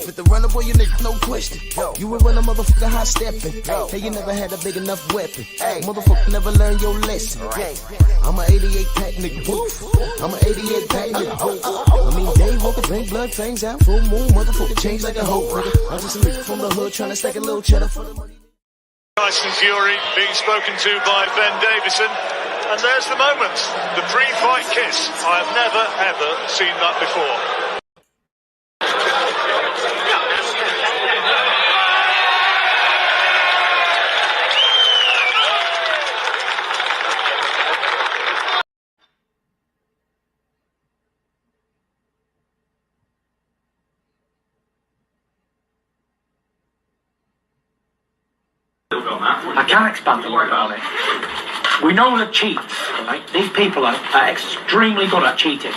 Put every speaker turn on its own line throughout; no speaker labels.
With the runner boy, you nigga, no question. You would run a motherfucker high stepping. Hey, you never had a big enough weapon. Motherfucker never learned your lesson. I'm a 88 pack nigga. I'm a 88 pack nigga. I mean, day walker, drink blood, fangs out, full moon, motherfucker change like a hoe. I'm just a nigga from the hood trying to stack a little cheddar for the money.
Tyson Fury being spoken to by Ben Davison. And there's the moment, the pre-fight kiss. I have never ever seen that before.
I can't expand a lot about it. We know that cheats, right? These people are extremely good at cheating.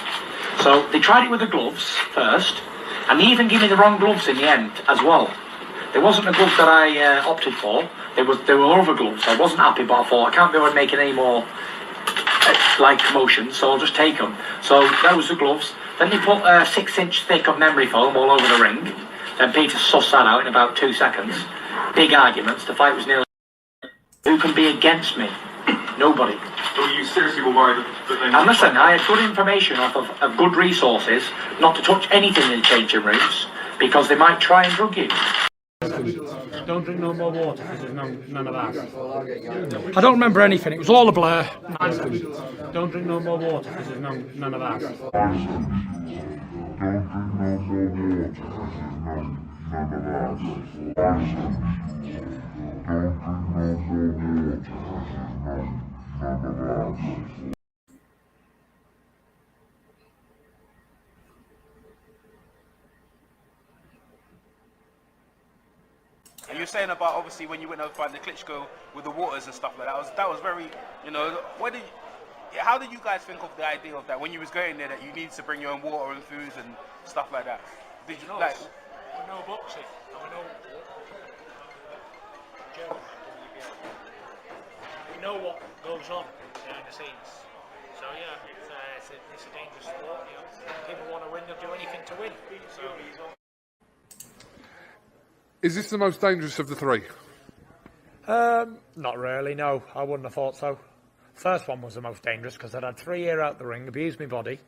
So they tried it with the gloves first, and they even gave me the wrong gloves in the end as well. There wasn't the gloves that I opted for. They were over gloves. I wasn't happy, but I thought I can't be making any more like commotions, so I'll just take them. So that was the gloves. Then they put a 6-inch thick of memory foam all over the ring. Then Peter sussed that out in about 2 seconds. Big arguments. The fight was nearly. Who can be against me? Nobody.
So you seriously were worried that they...
And listen, I had good information off of good resources, not to touch anything in the changing rooms, because they might try and drug you.
Don't drink no more water because there's none of that. I don't remember anything, it was all a blur. Don't drink no more water because there's none of that.
And you're saying about obviously when you went over fighting the Klitschko with the waters and stuff like that. That was very, you know. How did you guys think of the idea of that when you was going there, that you needed to bring your own water and food and stuff like that? Did you like?
We know boxing. We know. We know what goes on behind the scenes. So yeah, it's a dangerous sport. You know, people want to win, they'll do anything to win. So.
Is this the most dangerous of the three?
Not really, no. I wouldn't have thought so. First one was the most dangerous because I'd had 3 years out the ring, abused my body,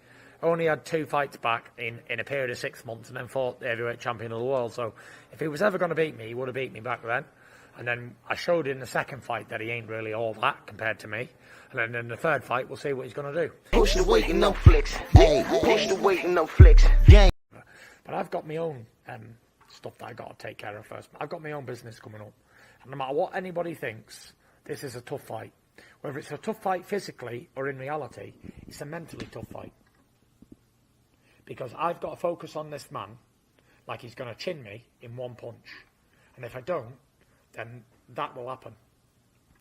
only had 2 fights back in a period of 6 months, and then fought the heavyweight champion of the world. So if he was ever going to beat me, he would have beat me back then. And then I showed in the second fight that he ain't really all that compared to me. And then in the third fight, we'll see what he's going to do.
Push the weight and no flicks. Hey, push the weight and no flicks. Gang.
But I've got my own stuff that I got to take care of first. I've got my own business coming up. And no matter what anybody thinks, this is a tough fight. Whether it's a tough fight physically or in reality, it's a mentally tough fight. Because I've got to focus on this man like he's going to chin me in one punch. And if I don't, then that will happen.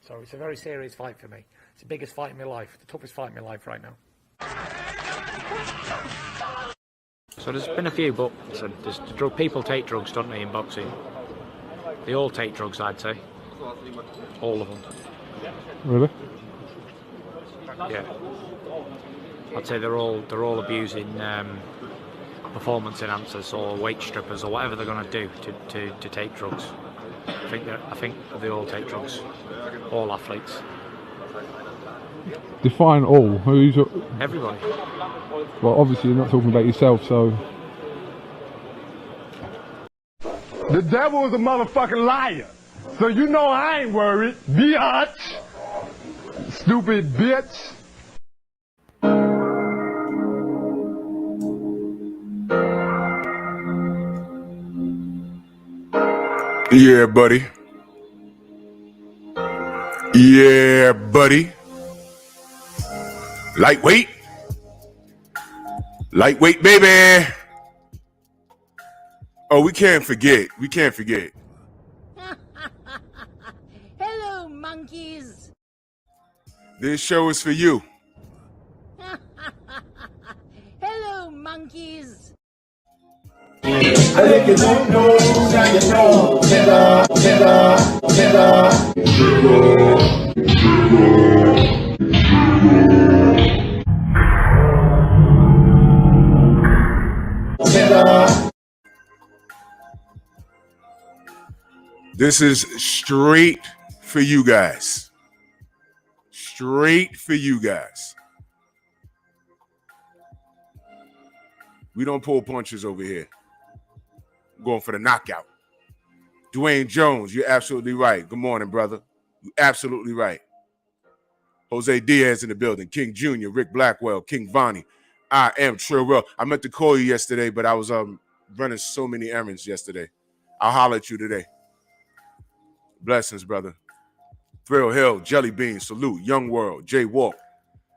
So it's a very serious fight for me. It's the biggest fight in my life, the toughest fight in my life right now.
So there's been a few, but people take drugs, don't they, in boxing? They all take drugs, I'd say. All of them.
Really?
Yeah. I'd say they're all abusing performance enhancers or weight strippers or whatever they're going to do to take drugs. I think they all take drugs. All athletes.
Define all. Who's
everybody?
Well, obviously you're not talking about yourself, so.
The devil is a motherfucking liar. So you know I ain't worried. Biatch. Stupid bitch.
Yeah, buddy. Yeah, buddy. Lightweight. Lightweight, baby. Oh, we can't forget. We can't forget.
Hello, monkeys.
This show is for you.
Hello, monkeys.
This is straight for you guys. Straight for you guys. We don't pull punches over here. I'm going for the knockout. Dwayne Jones, you're absolutely right. Good morning, brother. You're absolutely right. Jose Diaz in the building. King Jr., Rick Blackwell, King Vonnie. I am Trill. I meant to call you yesterday, but I was running so many errands yesterday. I'll holler at you today. Blessings, brother. Thrill Hill, Jelly Bean, salute. Young World, Jay Walk.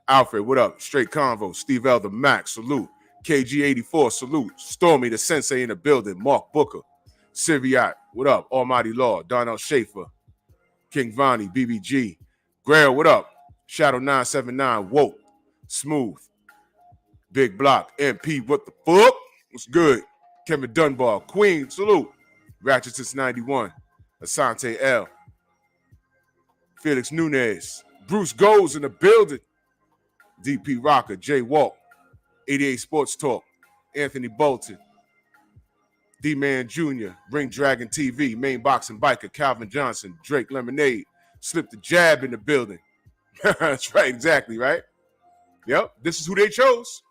Alfred, what up? Straight Convo, Steve Elder, Max, salute. KG84, salute. Stormy, the Sensei in the building. Mark Booker. Syriac, what up? Almighty Law, Darnell Schaefer. King Vonnie, BBG. Grail, what up? Shadow 979, Welp. Smooth. Big Block, MP, what the fuck? What's good? Kevin Dunbar, Queen, salute. Ratchet since 91. Asante L. Felix Nunez. Bruce Goes in the building. DP Rocker, Jay Walk. 88 Sports Talk. Anthony Bolton. D-Man Jr. Ring Dragon TV. Main Boxing Biker. Calvin Johnson. Drake Lemonade. Slip the Jab in the building. That's right, exactly, right? Yep, this is who they chose.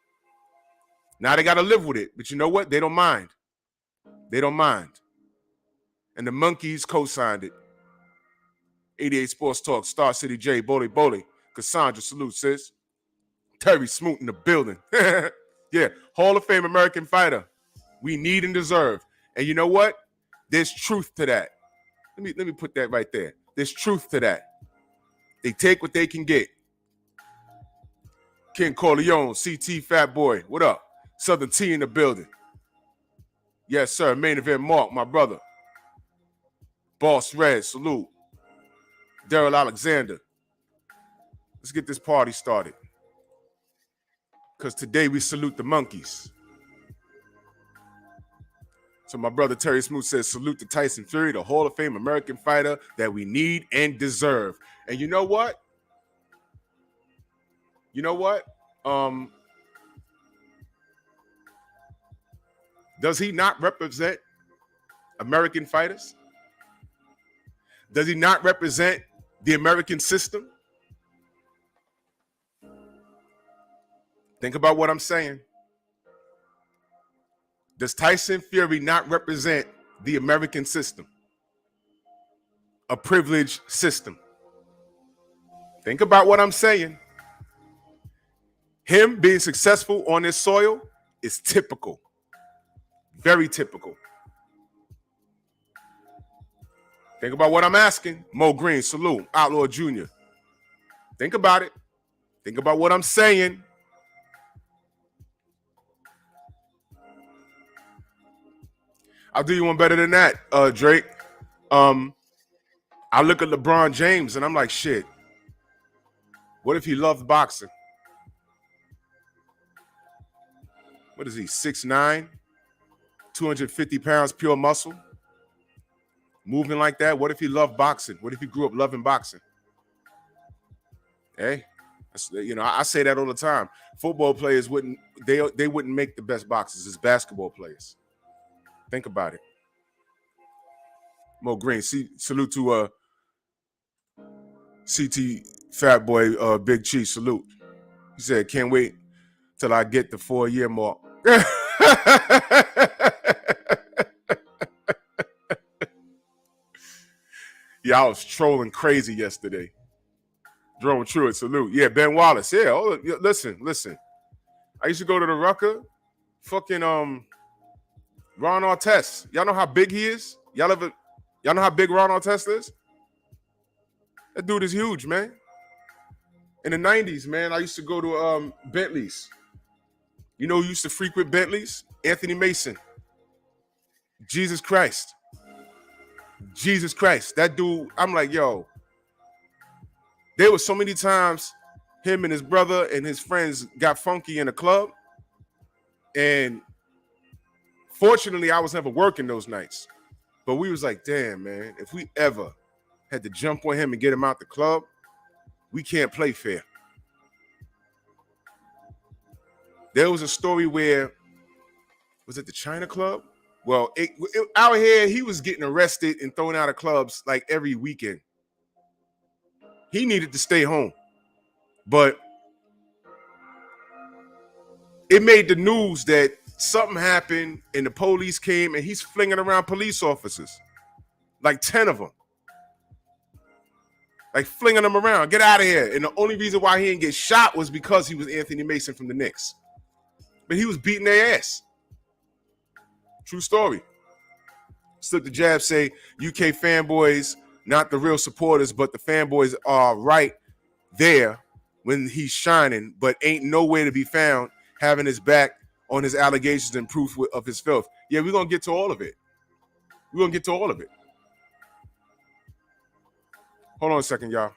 Now they got to live with it. But you know what? They don't mind. They don't mind. And the Monkeys co-signed it. 88 Sports Talk, Star City J, Boli Boli, Cassandra, salute, sis. Terry Smoot in the building. Yeah, Hall of Fame American fighter. We need and deserve. And you know what? There's truth to that. Let me put that right there. There's truth to that. They take what they can get. King Corleone, CT Fat Boy, what up? Southern T in the building. Yes, sir. Main event Mark, my brother. Boss Red, salute. Daryl Alexander. Let's get this party started. Because today we salute the monkeys. So my brother Terry Smoot says, salute to Tyson Fury, the Hall of Fame American fighter that we need and deserve. And you know what? You know what? Does he not represent American fighters? Does he not represent the American system? Think about what I'm saying. Does Tyson Fury not represent the American system? A privileged system. Think about what I'm saying. Him being successful on this soil is typical. Very typical. Think about what I'm asking. Mo Green, salute. Outlaw Jr. Think about it. Think about what I'm saying. I'll do you one better than that, Drake. I look at LeBron James and I'm like, shit. What if he loved boxing? What is he, 6'9", 250 pounds, pure muscle? Moving like that? What if he loved boxing? What if he grew up loving boxing? Hey, you know, I say that all the time. Football players wouldn't make the best boxers as basketball players. Think about it. Mo Green, salute to CT Fat Boy, Big Chief, salute. He said, can't wait till I get the 4-year mark. Yeah, I was trolling crazy yesterday. Drone Truitt, salute. Yeah, Ben Wallace. Yeah, listen. I used to go to the Rucker. Fucking Ron Artest. Y'all know how big he is? Y'all know how big Ron Artest is? That dude is huge, man. In the 90s, man, I used to go to Bentley's. You know who used to frequent Bentley's? Anthony Mason. Jesus Christ. Jesus Christ. That dude, I'm like, yo, there was so many times him and his brother and his friends got funky in a club. And fortunately, I was never working those nights. But we was like, damn, man, if we ever had to jump on him and get him out the club, we can't play fair. There was a story where, was it the China Club? Well, out here, he was getting arrested and thrown out of clubs like every weekend. He needed to stay home. But it made the news that something happened and the police came and he's flinging around police officers. Like 10 of them. Like flinging them around. Get out of here. And the only reason why he didn't get shot was because he was Anthony Mason from the Knicks. But he was beating their ass. True story. Slip the jab, say UK fanboys, not the real supporters, but the fanboys are right there when he's shining, but ain't nowhere to be found having his back on his allegations and proof of his filth. Yeah, we're going to get to all of it. We're going to get to all of it. Hold on a second, y'all.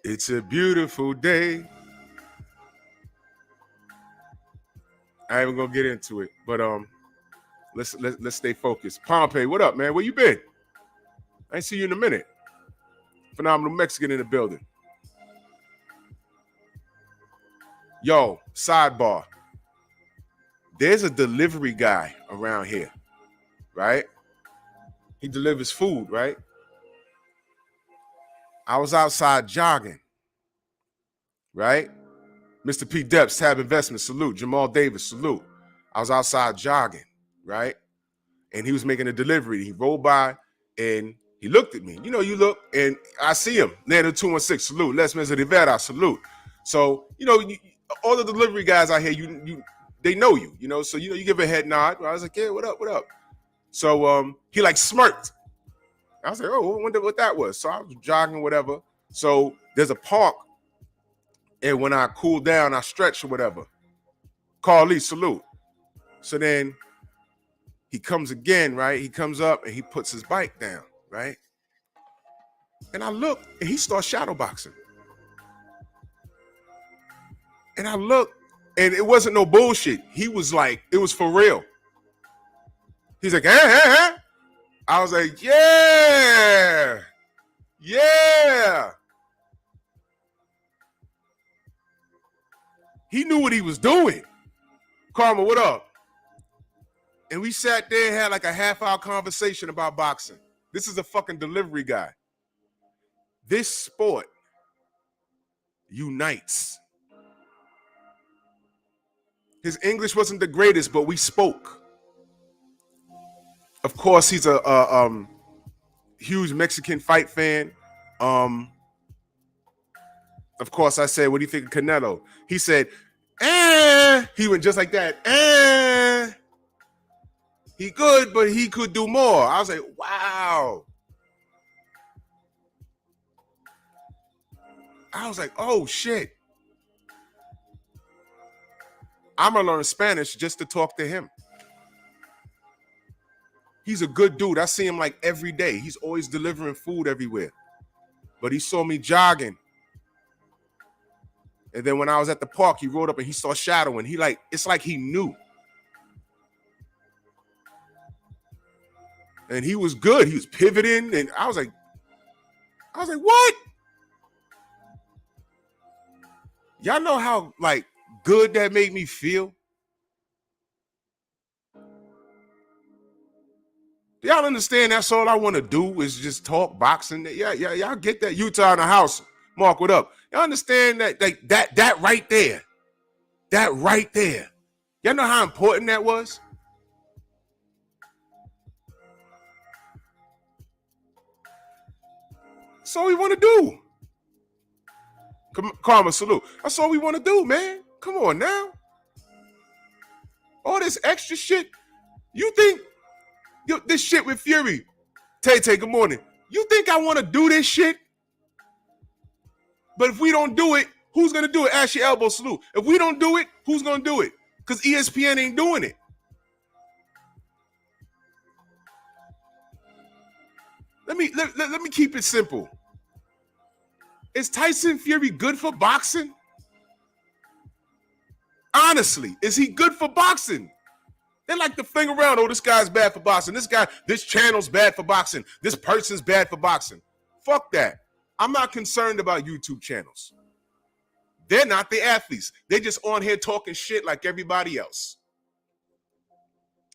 It's a beautiful day. I ain't even gonna get into it, but let's stay focused. Pompey, what up, man? Where you been? I ain't see you in a minute. Phenomenal Mexican in the building. Yo, sidebar. There's a delivery guy around here, right? He delivers food, right? I was outside jogging, right? Mr. P. Depps, Tab Investment, salute. Jamal Davis, salute. I was outside jogging, right? And he was making a delivery. He rolled by and he looked at me. You know, you look and I see him. Nando 216, salute. Les Mes de Rivera, salute. So, you know, all the delivery guys out here, they know you, you know, so, you give a head nod. I was like, yeah, what up, what up? So he like smirked. I was like, oh, I wonder what that was. So I was jogging, whatever. So there's a park. And when I cool down, I stretch or whatever. Carly, salute. So then he comes again, right? He comes up and he puts his bike down, right? And I look and he starts shadowboxing. And I look and it wasn't no bullshit. He was like, it was for real. He's like, I was like, yeah. He knew what he was doing. Karma, what up? And we sat there and had like a half-hour conversation about boxing. This is a fucking delivery guy. This sport unites. His English wasn't the greatest, but we spoke. Of course, he's a huge Mexican fight fan. Of course, I said, what do you think of Canelo? He said, he went just like that. He good, but he could do more. I was like, wow. I was like, oh, shit. I'm going to learn Spanish just to talk to him. He's a good dude. I see him like every day. He's always delivering food everywhere. But he saw me jogging. And then when I was at the park, he rode up and he saw shadowing. It's like he knew. And he was good. He was pivoting. And I was like, what? Y'all know how like good that made me feel? Y'all understand that's all I want to do is just talk boxing? Yeah, y'all get that. Utah in the house. Mark, what up? Y'all understand that like that right there? That right there. Y'all know how important that was? That's all we want to do. Karma, salute. That's all we want to do, man. Come on now. All this extra shit. You think this shit with Fury? Tay, good morning. You think I want to do this shit? But if we don't do it, who's going to do it? Ash your elbow, salute. If we don't do it, who's going to do it? Because ESPN ain't doing it. Let me keep it simple. Is Tyson Fury good for boxing? Honestly, is he good for boxing? They like to fling around, oh, this guy's bad for boxing. This channel's bad for boxing. This person's bad for boxing. Fuck that. I'm not concerned about YouTube channels. They're not the athletes. They're just on here talking shit like everybody else.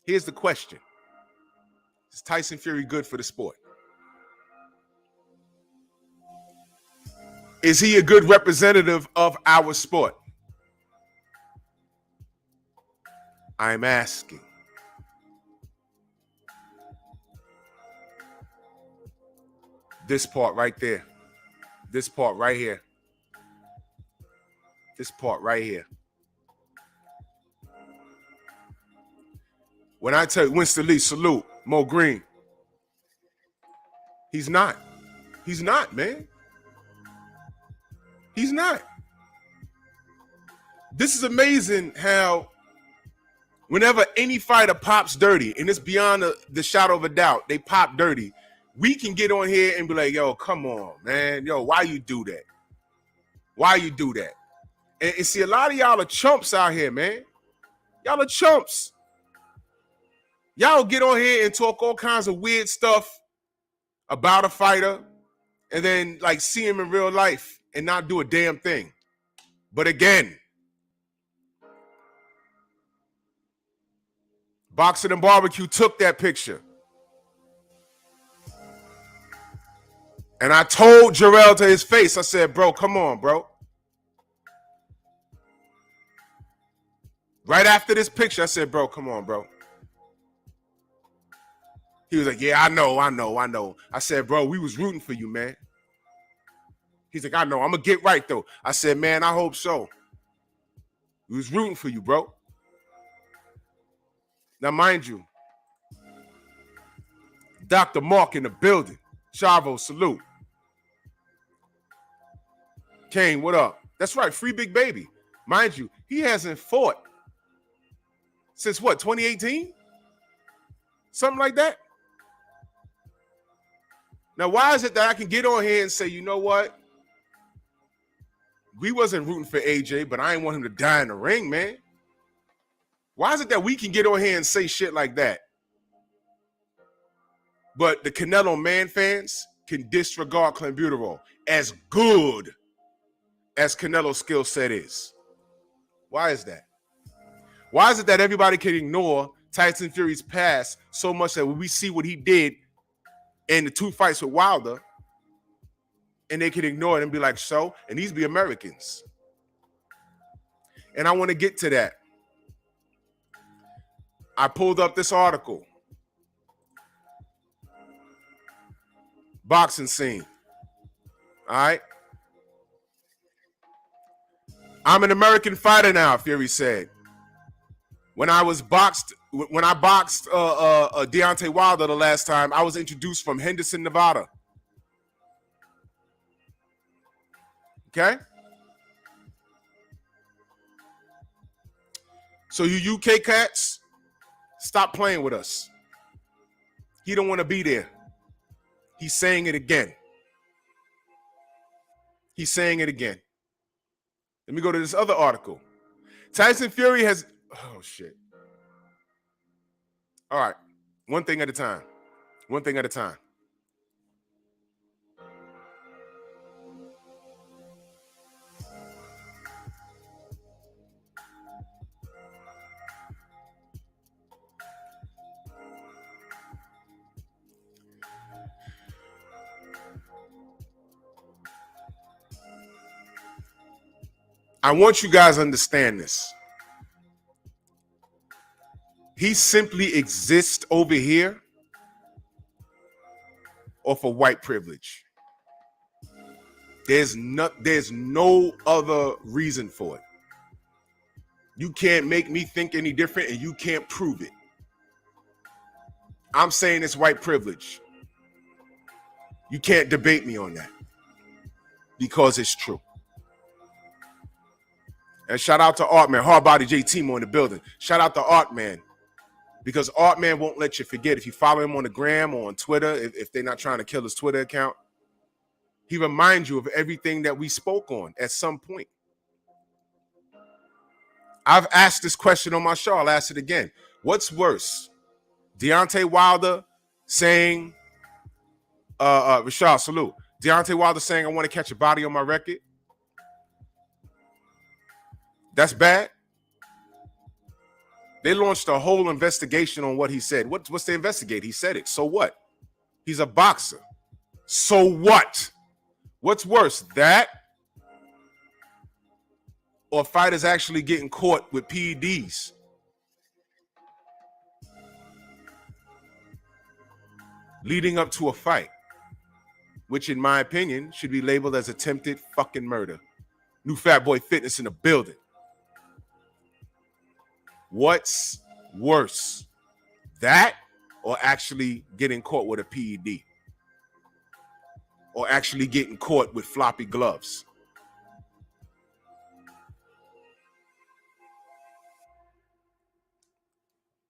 Here's the question. Is Tyson Fury good for the sport? Is he a good representative of our sport? I'm asking. This part right there. This part right here. This part right here. When I tell you Winston Lee, salute, Mo Green. He's not. He's not, man. He's not. This is amazing how whenever any fighter pops dirty, and it's beyond the shadow of a doubt, they pop dirty, we can get on here and be like, yo, come on, man. Yo, why you do that? Why you do that? And see, a lot of y'all are chumps out here, man. Y'all are chumps. Y'all get on here and talk all kinds of weird stuff about a fighter and then like see him in real life and not do a damn thing. But again, Boxing and Barbecue took that picture. And I told Jarrell to his face, I said, bro, come on, bro. Right after this picture, I said, bro, come on, bro. He was like, yeah, I know. I said, bro, we was rooting for you, man. He's like, I know. I'm going to get right, though. I said, man, I hope so. We was rooting for you, bro. Now, mind you, Dr. Mark in the building. Chavo, salute. Kane, what up? That's right, free Big Baby. Mind you, he hasn't fought since what, 2018? Something like that? Now, why is it that I can get on here and say, you know what? We wasn't rooting for AJ, but I didn't want him to die in the ring, man. Why is it that we can get on here and say shit like that? But the Canelo man fans can disregard clenbuterol as good as Canelo's skill set is. Why is that? Why is it that everybody can ignore Tyson Fury's past so much that when we see what he did in the 2 fights with Wilder, and they can ignore it and be like, so? And these be Americans. And I want to get to that. I pulled up this article. Boxing scene. All right. I'm an American fighter now, Fury said. When I boxed Deontay Wilder the last time, I was introduced from Henderson, Nevada. Okay? So you UK cats, stop playing with us. He don't want to be there. He's saying it again. He's saying it again. Let me go to this other article. Tyson Fury has... Oh, shit. All right. One thing at a time. One thing at a time. I want you guys to understand this. He simply exists over here off of white privilege. There's no other reason for it. You can't make me think any different, and you can't prove it. I'm saying it's white privilege. You can't debate me on that because it's true. And shout out to Artman, Hardbody JT Mo in the building. Shout out to Artman, because Artman won't let you forget. If you follow him on the gram or on Twitter, if they're not trying to kill his Twitter account, he reminds you of everything that we spoke on at some point. I've asked this question on my show. I'll ask it again. What's worse? Deontay Wilder saying, Rashad, salute. Deontay Wilder saying, I want to catch a body on my record. That's bad. They launched a whole investigation on what he said. What's to investigate? He said it. So what? He's a boxer. So what? What's worse, that or fighters actually getting caught with PEDs? Leading up to a fight, which in my opinion should be labeled as attempted fucking murder. New Fat Boy Fitness in the building. What's worse, that or actually getting caught with a PED? Or actually getting caught with floppy gloves?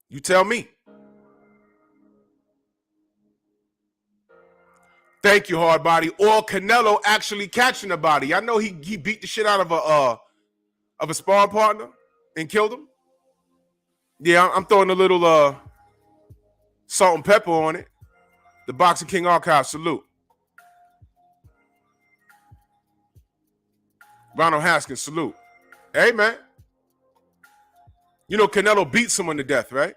You tell me. Thank you, Hardbody. Or Canelo actually catching a body. I know he beat the shit out of a sparring partner and killed him. Yeah, I'm throwing a little salt and pepper on it. The Boxing King Archive, salute. Ronald Haskins, salute. Hey, man. You know Canelo beat someone to death, right?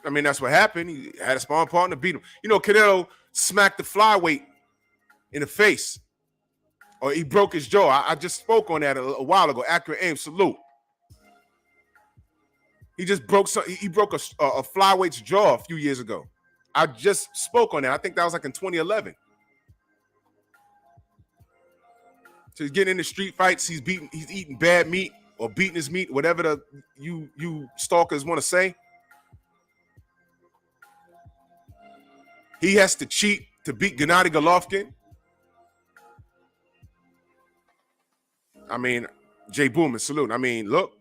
I mean, that's what happened. He had a sparring partner, beat him. You know, Canelo smacked the flyweight in the face. Or he broke his jaw. I just spoke on that a while ago. Accurate aim, salute. He just broke he broke a flyweight's jaw a few years ago. I just spoke on that. I think that was like in 2011. So he's getting into street fights. He's eating bad meat or beating his meat, whatever you stalkers want to say. He has to cheat to beat Gennady Golovkin. I mean, Jay Booman, salute. I mean, look.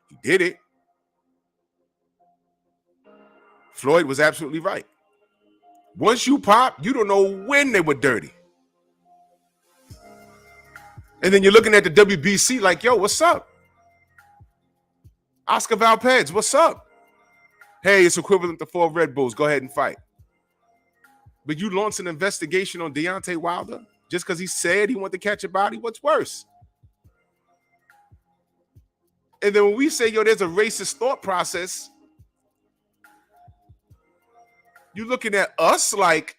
He did it. Floyd was absolutely right. Once you pop, you don't know when they were dirty. And then you're looking at the WBC like, yo, what's up? Oscar Valpez, what's up? Hey, it's equivalent to 4 Red Bulls. Go ahead and fight. But you launched an investigation on Deontay Wilder just because he said he wanted to catch a body? What's worse? And then when we say, yo, there's a racist thought process, you looking at us like,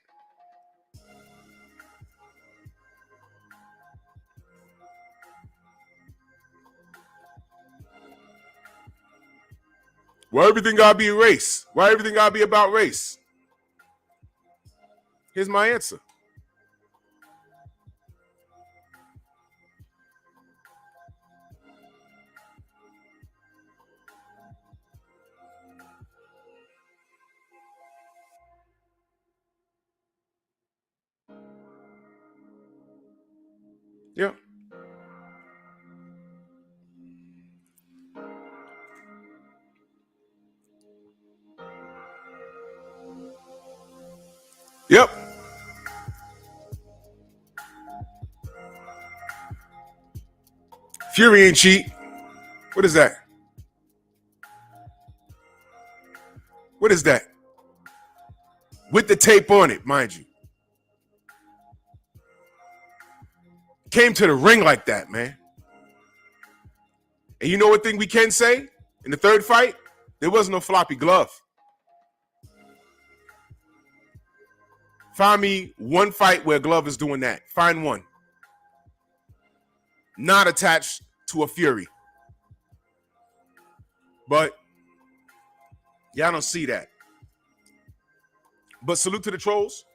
why everything gotta be race? Why everything gotta be about race? Here's my answer. Yeah. Yep. Fury ain't cheat. What is that? What is that? With the tape on it, mind you. Came to the ring like that, man. And you know what thing we can say? In the third fight, there was no floppy glove. Find me one fight where glove is doing that. Find one. Not attached to a Fury. But y'all don't see that. But salute to the trolls.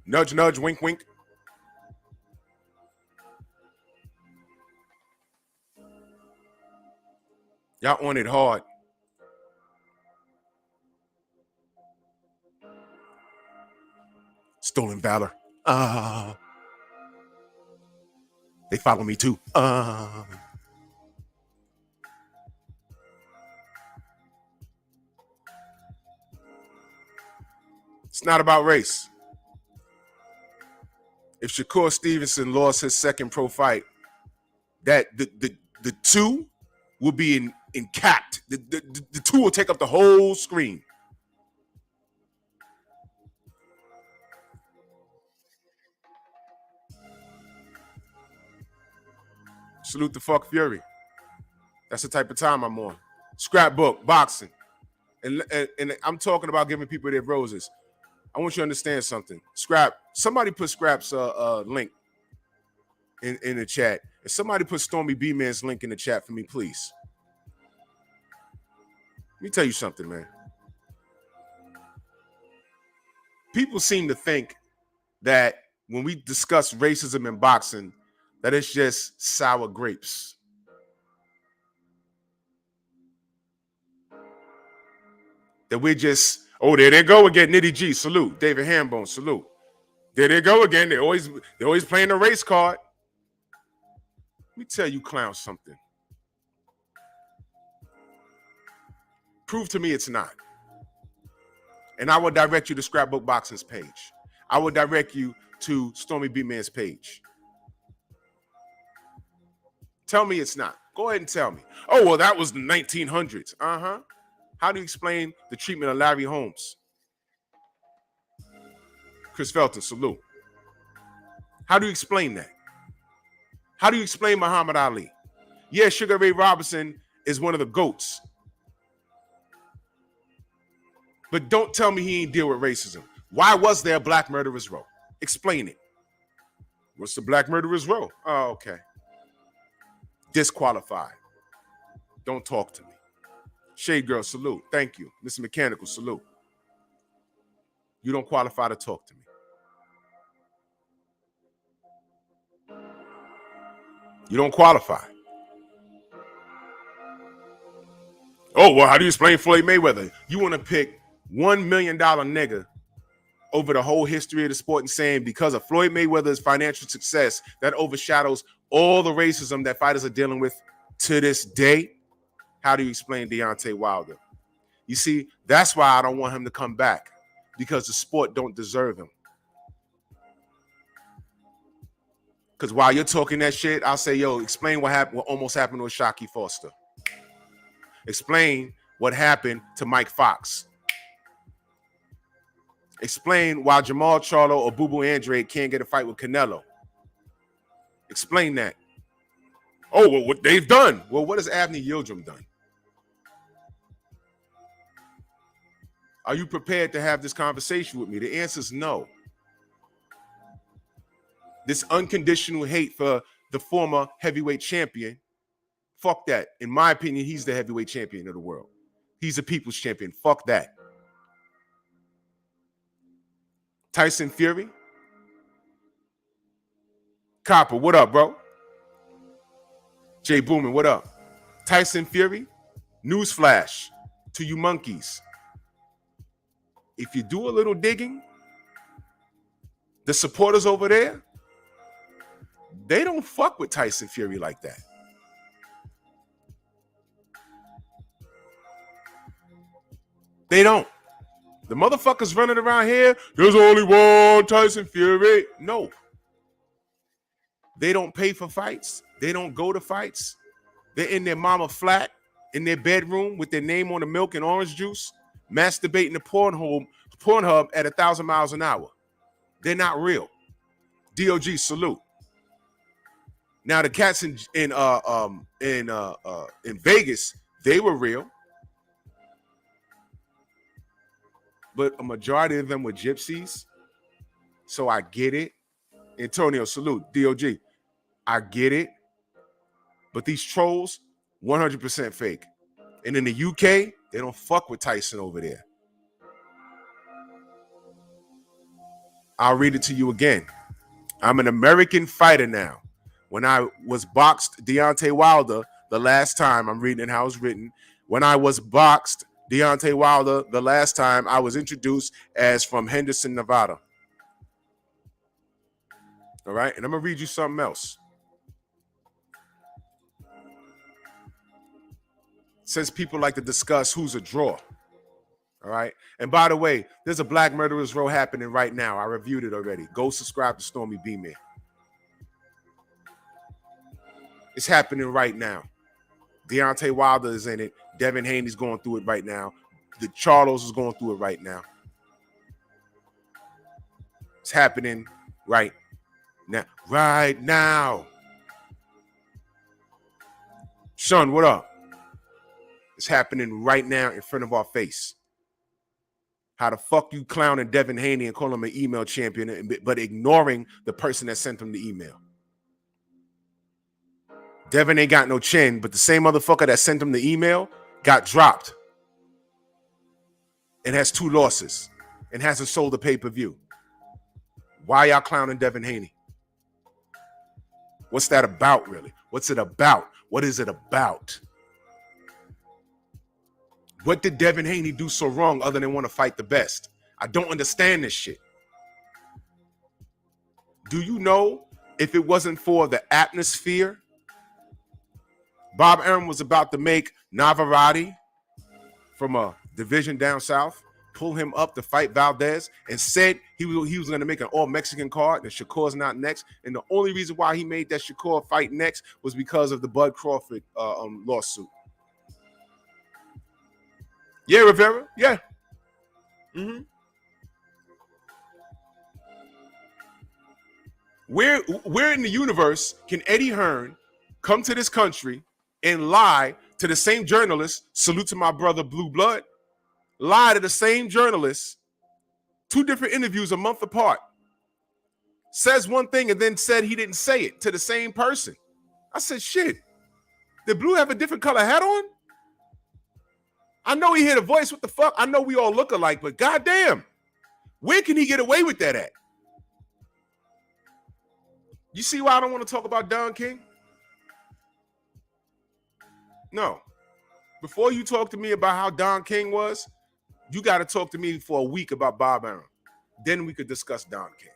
Nudge, nudge, wink, wink. Y'all on it hard. Stolen valor. They follow me too. It's not about race. If Shakur Stevenson lost his second pro fight, that the two will be in capped. The two will take up the whole screen. Salute the fuck Fury. That's the type of time I'm on. Scrapbook, boxing. And I'm talking about giving people their roses. I want you to understand something. Somebody put Scrap's link in the chat. And somebody put Stormy B-Man's link in the chat for me, please. Let me tell you something, man. People seem to think that when we discuss racism in boxing, that it's just sour grapes. That we're just, oh, there they go again, Nitty G, salute. David Hambone, salute. There they go again. They're always playing the race card. Let me tell you clowns something. Prove to me it's not. And I will direct you to Scrapbook Boxing's page. I will direct you to Stormy B-Man's page. Tell me it's not. Go ahead and tell me. Oh, well, that was the 1900s. Uh-huh. How do you explain the treatment of Larry Holmes? Chris Felton, salute. How do you explain that? How do you explain Muhammad Ali? Yeah, Sugar Ray Robinson is one of the GOATs. But don't tell me he ain't deal with racism. Why was there a black murderer's row? Explain it. What's the black murderer's row? Oh, okay. Disqualified. Don't talk to me. Shade Girl, salute. Thank you. Mr. Mechanical, salute. You don't qualify to talk to me. You don't qualify. Oh, well, how do you explain Floyd Mayweather? You want to pick $1 million nigga over the whole history of the sport and saying because of Floyd Mayweather's financial success, that overshadows all the racism that fighters are dealing with to this day? How do you explain Deontay Wilder? You see, that's why I don't want him to come back, because the sport don't deserve him. Because while you're talking that shit, I'll say, yo, explain what happened, what almost happened with Shockey Foster. Explain what happened to Mike Fox. Explain why Jamal Charlo or Boo Boo Andrade can't get a fight with Canelo. Explain that. Oh, well, what they've done. Well, what has Avni Yildirim done? Are you prepared to have this conversation with me? The answer is no. This unconditional hate for the former heavyweight champion, fuck that. In my opinion, he's the heavyweight champion of the world. He's a people's champion. Fuck that. Tyson Fury. Copper, what up, bro? Jay Boomin, what up? Tyson Fury, newsflash to you monkeys. If you do a little digging, the supporters over there, they don't fuck with Tyson Fury like that. They don't. The motherfuckers running around here, there's only one Tyson Fury. No. They don't pay for fights. They don't go to fights. They're in their mama flat, in their bedroom with their name on the milk and orange juice, masturbating the Pornhub at 1,000 miles an hour. They're not real. DOG, salute. Now the cats in Vegas, they were real, but a majority of them were gypsies. So I get it. Antonio, salute. DOG, I get it. But these trolls, 100% fake. And in the UK, they don't fuck with Tyson over there. I'll read it to you again. I'm an American fighter now. When I was boxed Deontay Wilder the last time, I'm reading how it's written. When I was boxed Deontay Wilder the last time, I was introduced as from Henderson, Nevada. All right, and I'm going to read you something else. Since people like to discuss who's a draw. All right. And by the way, there's a Black Murderers Row happening right now. I reviewed it already. Go subscribe to Stormy B-Man. It's happening right now. Deontay Wilder is in it. Devin Haney's going through it right now. The Charlos is going through it right now. It's happening right now. Right now. Sean, what up? It's happening right now in front of our face. How the fuck you clowning Devin Haney and call him an email champion, but ignoring the person that sent him the email? Devin ain't got no chin, but the same motherfucker that sent him the email got dropped and has 2 losses and hasn't sold a pay-per-view. Why y'all clowning Devin Haney? What's that about, really? What's it about? What is it about? What did Devin Haney do so wrong other than want to fight the best? I don't understand this shit. Do you know if it wasn't for the atmosphere, Bob Arum was about to make Navarrete from a division down south, pull him up to fight Valdez, and said he was going to make an all-Mexican card, and Shakur's not next. And the only reason why he made that Shakur fight next was because of the Bud Crawford lawsuit. Yeah, Rivera. Yeah. Mm-hmm. Where in the universe can Eddie Hearn come to this country and lie to the same journalist, salute to my brother Blue Blood, lie to the same journalist, 2 different interviews a month apart, says one thing and then said he didn't say it to the same person? I said, shit, did Blue have a different color hat on? I know he heard a voice. What the fuck? I know we all look alike, but goddamn, where can he get away with that at? You see why I don't want to talk about Don King? No. Before you talk to me about how Don King was, you got to talk to me for a week about Bob Arum. Then we could discuss Don King.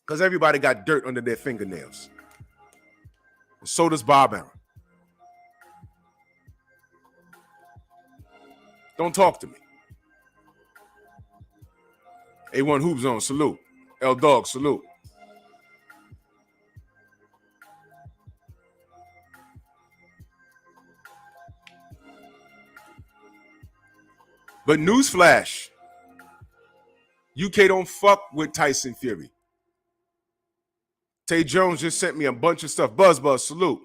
Because everybody got dirt under their fingernails. And so does Bob Arum. Don't talk to me. A1 Hoop Zone, salute. L Dog, salute. But newsflash, UK don't fuck with Tyson Fury. Tay Jones just sent me a bunch of stuff. Buzz, salute.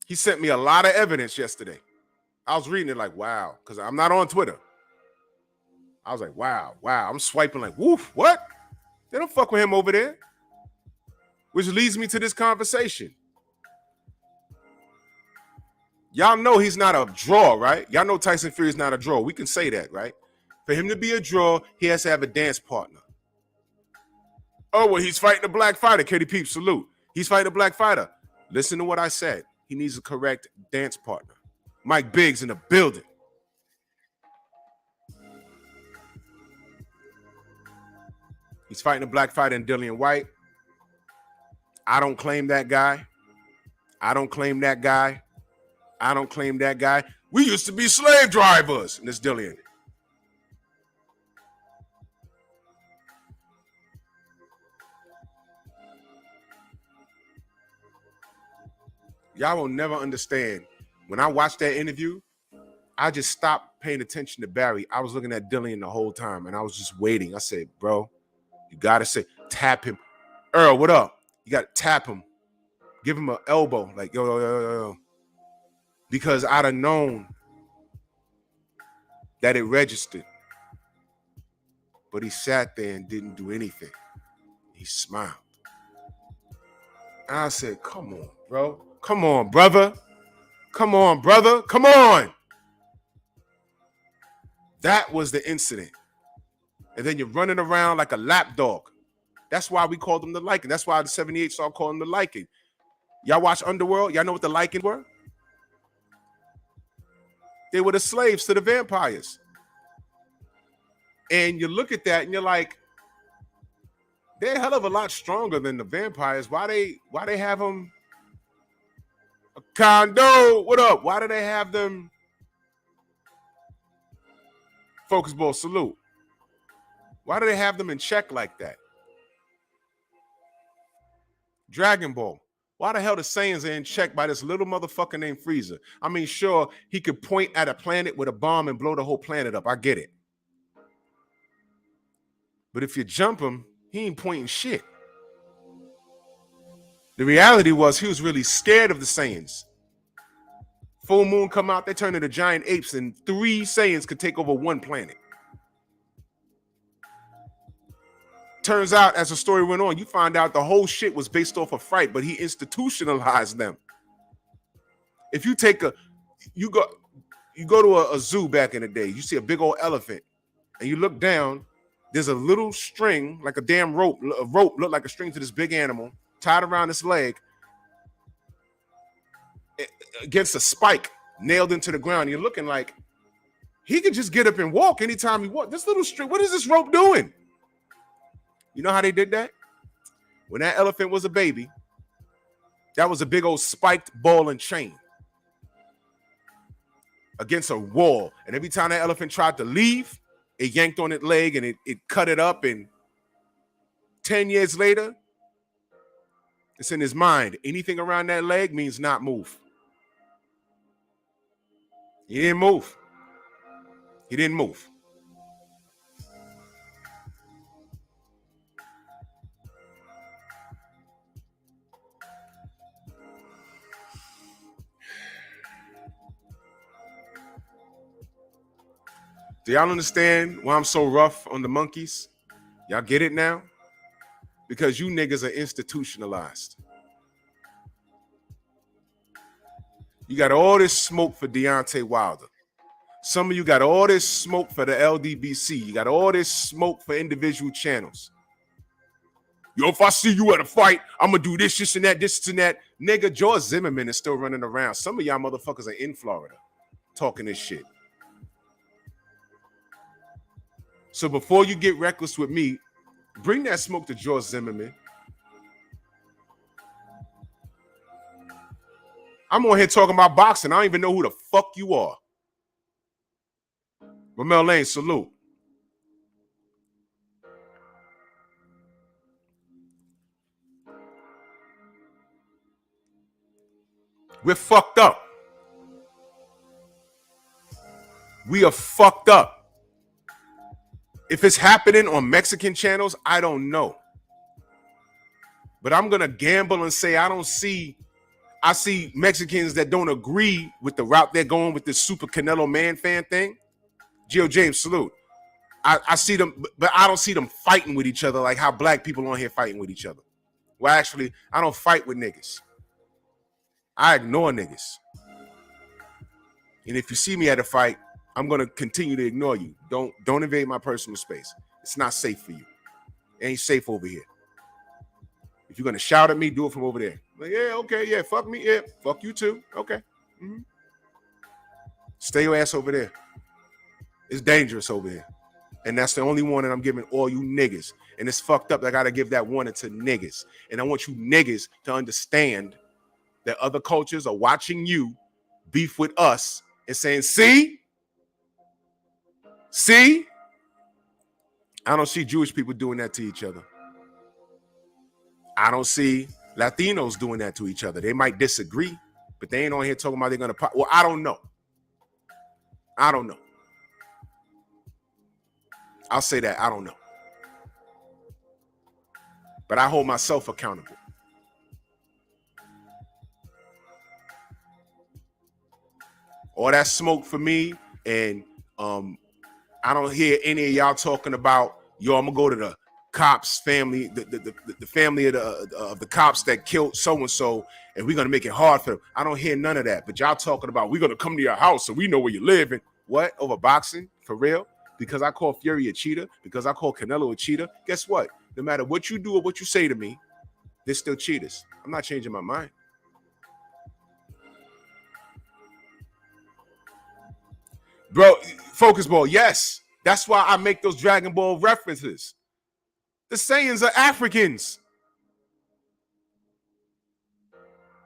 He sent me a lot of evidence yesterday. I was reading it like, wow, because I'm not on Twitter. I was like, wow. I'm swiping like, woof, what? They don't fuck with him over there. Which leads me to this conversation. Y'all know he's not a draw, right? Y'all know Tyson Fury is not a draw. We can say that, right? For him to be a draw, he has to have a dance partner. Oh, well, he's fighting a black fighter. Katie Peep, salute. He's fighting a black fighter. Listen to what I said. He needs a correct dance partner. Mike Biggs in the building. He's fighting a black fighter in Dillian White. I don't claim that guy. I don't claim that guy. I don't claim that guy. We used to be slave drivers in this Dillian. Y'all will never understand. When I watched that interview, I just stopped paying attention to Barry. I was looking at Dillian the whole time, and I was just waiting. I said, bro, you got to say, tap him. Earl, what up? You got to tap him. Give him an elbow. Like, yo. Because I'd have known that it registered. But he sat there and didn't do anything. He smiled. And I said, come on, bro. Come on, brother. Come on, brother. Come on. That was the incident. And then you're running around like a lapdog. That's why we called them the Lycan. That's why the 78 started calling them the Lycan. Y'all watch Underworld? Y'all know what the Lycan were? They were the slaves to the vampires. And you look at that and you're like, they're a hell of a lot stronger than the vampires. Why they have them? A condo, what up? Why do they have them? Focus ball, salute. Why do they have them in check like that? Dragon Ball. Why the hell the Saiyans are in check by this little motherfucker named Frieza? I mean, sure, he could point at a planet with a bomb and blow the whole planet up. I get it. But if you jump him, he ain't pointing shit. The reality was he was really scared of the Saiyans. Full moon come out, they turn into giant apes, and 3 Saiyans could take over 1 planet. Turns out, as the story went on, you find out the whole shit was based off a fright, but he institutionalized them. If you take you go to a zoo back in the day, you see a big old elephant, and you look down, there's a little string, like a damn rope. A rope looked like a string to this big animal, tied around his leg, against a spike, nailed into the ground. You're looking like he could just get up and walk anytime he wants. This little string, what is this rope doing? You know how they did that? When that elephant was a baby, that was a big old spiked ball and chain against a wall. And every time that elephant tried to leave, it yanked on its leg and it cut it up. And 10 years later, it's in his mind. Anything around that leg means not move. He didn't move. He didn't move. Do y'all understand why I'm so rough on the monkeys? Y'all get it now? Because you niggas are institutionalized. You got all this smoke for Deontay Wilder. Some of you got all this smoke for the LDBC. You got all this smoke for individual channels. Yo, if I see you at a fight, I'm going to do this and that, this and that. Nigga, George Zimmerman is still running around. Some of y'all motherfuckers are in Florida talking this shit. So before you get reckless with me, bring that smoke to George Zimmerman. I'm on here talking about boxing. I don't even know who the fuck you are. Ramel Lane, salute. We're fucked up. We are fucked up. If it's happening on Mexican channels, I don't know. But I'm going to gamble and say I don't see I see Mexicans that don't agree with the route they're going with this super Canelo man fan thing. Gio James, salute. I see them, but I don't see them fighting with each other like how black people on here fighting with each other. Well, actually, I don't fight with niggas. I ignore niggas. And if you see me at a fight, I'm gonna continue to ignore you. Don't invade my personal space. It's not safe for you. It ain't safe over here. If you're gonna shout at me, do it from over there. Like, yeah, okay, yeah, fuck me, yeah, fuck you too. Okay. Mm-hmm. Stay your ass over there. It's dangerous over here. And that's the only one that I'm giving all you niggas. And it's fucked up. I gotta give that warning to niggas. And I want you niggas to understand that other cultures are watching you beef with us and saying, see? I don't see Jewish people doing that to each other. I don't see Latinos doing that to each other. They might disagree, but they ain't on here talking about they're gonna pop. Well, I don't know. I'll say that. I don't know. But I hold myself accountable. All that smoke for me, and I don't hear any of y'all talking about, yo, I'm gonna go to the cops family, the family of the cops that killed so-and-so, and we're gonna make it hard for them. I don't hear none of that. But y'all talking about we're gonna come to your house so we know where you live. And what? Over boxing? For real? Because I call Fury a cheater, because I call Canelo a cheater, guess what? No matter what you do or what you say to me, they're still cheaters. I'm not changing my mind. Bro, focus ball, yes. That's why I make those Dragon Ball references. The Saiyans are Africans.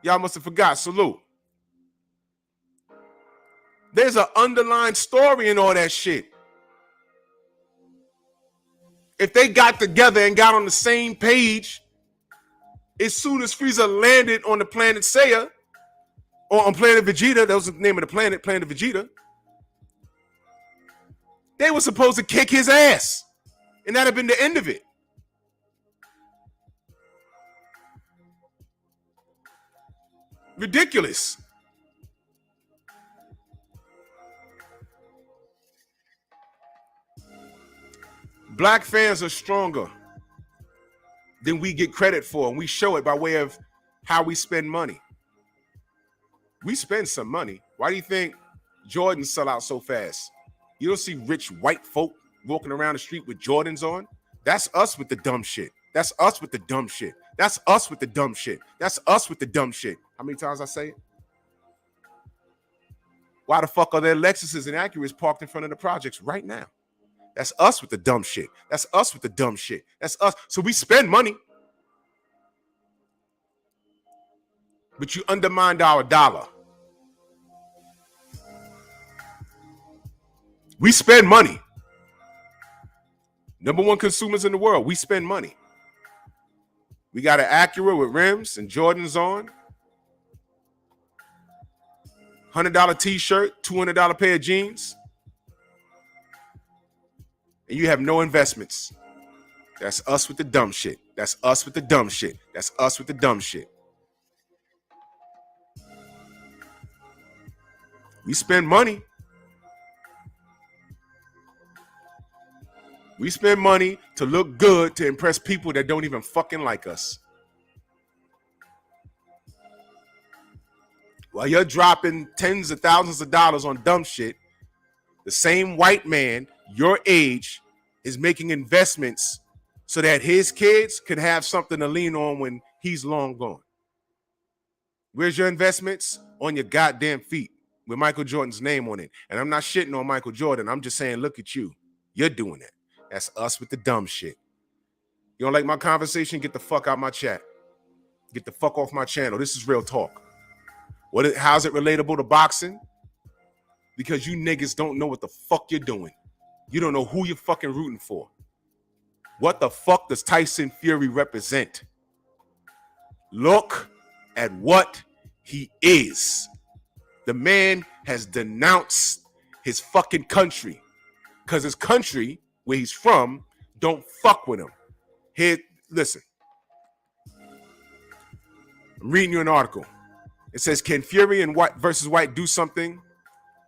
Y'all must have forgot. Salute. There's an underlying story in all that shit. If they got together and got on the same page, as soon as Frieza landed on the planet Seiya, or on planet Vegeta, that was the name of the planet, planet Vegeta, they were supposed to kick his ass. And that'd have been the end of it. Ridiculous. Black fans are stronger than we get credit for, and we show it by way of how we spend money. We spend some money. Why do you think Jordans sell out so fast? You don't see rich white folk walking around the street with Jordans on. That's us with the dumb shit. That's us with the dumb shit. That's us with the dumb shit. That's us with the dumb shit. How many times I say it? Why the fuck are there Lexuses and Acuras parked in front of the projects right now? That's us with the dumb shit. That's us with the dumb shit. That's us. So we spend money. But you undermined our dollar. We spend money. Number one consumers in the world. We spend money. We got an Acura with rims and Jordans on. $100 t-shirt, $200 pair of jeans. And you have no investments. That's us with the dumb shit. That's us with the dumb shit. That's us with the dumb shit. We spend money. We spend money to look good, to impress people that don't even fucking like us. While you're dropping tens of thousands of dollars on dumb shit, the same white man your age is making investments so that his kids could have something to lean on when he's long gone. Where's your investments? On your goddamn feet with Michael Jordan's name on it. And I'm not shitting on Michael Jordan. I'm just saying, look at you. You're doing it. That's us with the dumb shit. You don't like my conversation? Get the fuck out my chat. Get the fuck off my channel. This is real talk. How's it relatable to boxing? Because you niggas don't know what the fuck you're doing. You don't know who you're fucking rooting for. What the fuck does Tyson Fury represent? Look at what he is. The man has denounced his fucking country because his country, where he's from, don't fuck with him. Here, listen. I'm reading you an article. It says, can Fury and White versus White do something?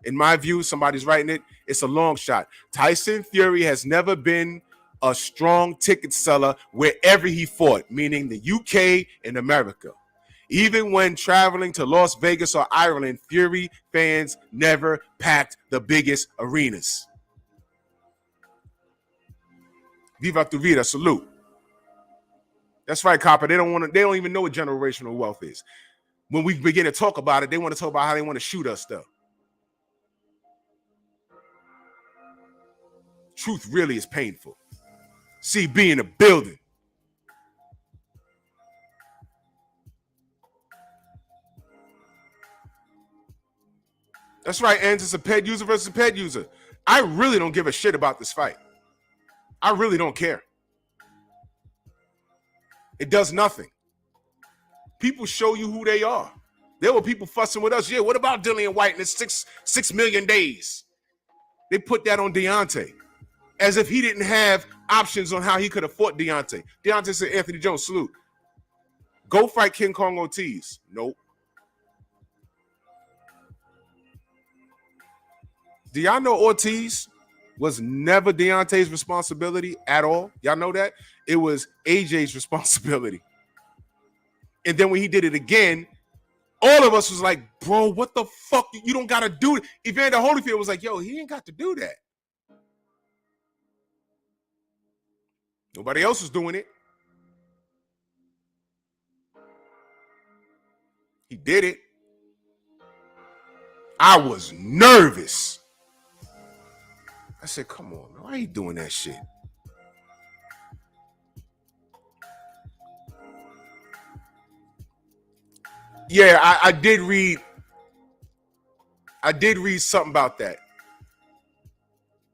In my view, somebody's writing it. It's a long shot. Tyson Fury has never been a strong ticket seller wherever he fought, meaning the UK and America. Even when traveling to Las Vegas or Ireland, Fury fans never packed the biggest arenas. Viva tu vida, salute. That's right, Copper. They don't even know what generational wealth is. When we begin to talk about it, they want to talk about how they want to shoot us, though. Truth really is painful. CB in the building. That's right, and it's a pet user versus a pet user. I really don't give a shit about this fight. I really don't care. It does nothing. People show you who they are. There were people fussing with us. Yeah, what about Dillian White and his 6 million days? They put that on Deontay as if he didn't have options on how he could have fought Deontay. Deontay said, Anthony Jones, salute. Go fight King Kong Ortiz. Nope. Do y'all know Ortiz was never Deontay's responsibility at all? Y'all know that? It was AJ's responsibility. And then when he did it again, all of us was like, bro, what the fuck? You don't got to do it. Evander Holyfield was like, yo, he ain't got to do that. Nobody else was doing it. He did it. I was nervous. I said, come on, man. Why are you doing that shit? Yeah, I did read something about that.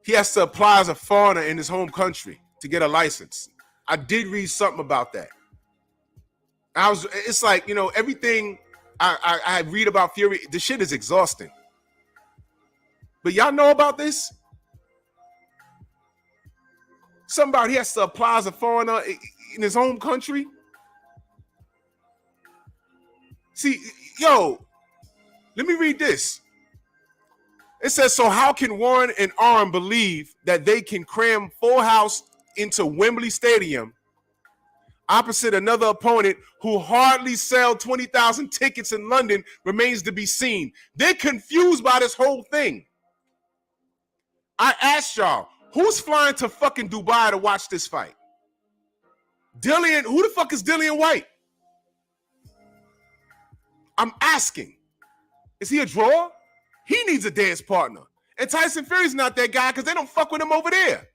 He has to apply as a foreigner in his home country to get a license. I did read something about that. It's like, you know, everything I read about Fury, the shit is exhausting. But y'all know about this? Somebody has to apply as a foreigner in his home country. See, yo, let me read this. It says, so how can Warren and Arm believe that they can cram Full House into Wembley Stadium opposite another opponent who hardly sell 20,000 tickets in London remains to be seen? They're confused by this whole thing. I asked y'all, who's flying to fucking Dubai to watch this fight? Dillian, who the fuck is Dillian White? I'm asking. Is he a draw? He needs a dance partner. And Tyson Fury's not that guy because they don't fuck with him over there.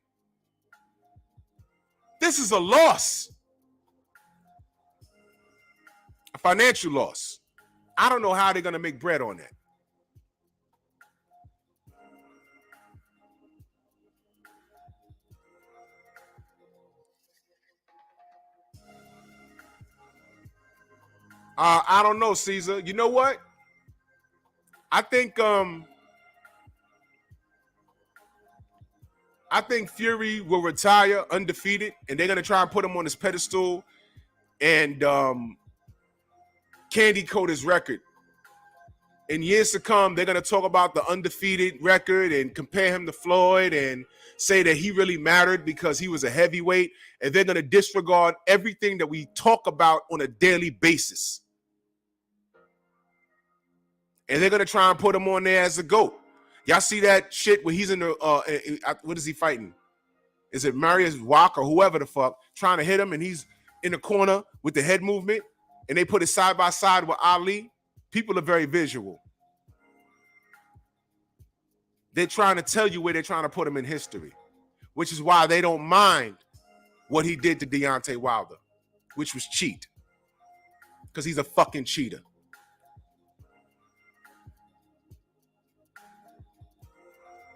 This is a loss. A financial loss. I don't know how they're going to make bread on that. I don't know, Caesar. You know what? I think Fury will retire undefeated, and they're gonna try and put him on his pedestal and candy coat his record. In years to come, they're gonna talk about the undefeated record and compare him to Floyd and say that he really mattered because he was a heavyweight, and they're gonna disregard everything that we talk about on a daily basis. And they're gonna try and put him on there as a GOAT. Y'all see that shit where he's in the what is he fighting? Is it Marius Wack or whoever the fuck trying to hit him, and he's in the corner with the head movement, and they put it side by side with Ali? People are very visual. They're trying to tell you where they're trying to put him in history, which is why they don't mind what he did to Deontay Wilder, which was cheat, because he's a fucking cheater.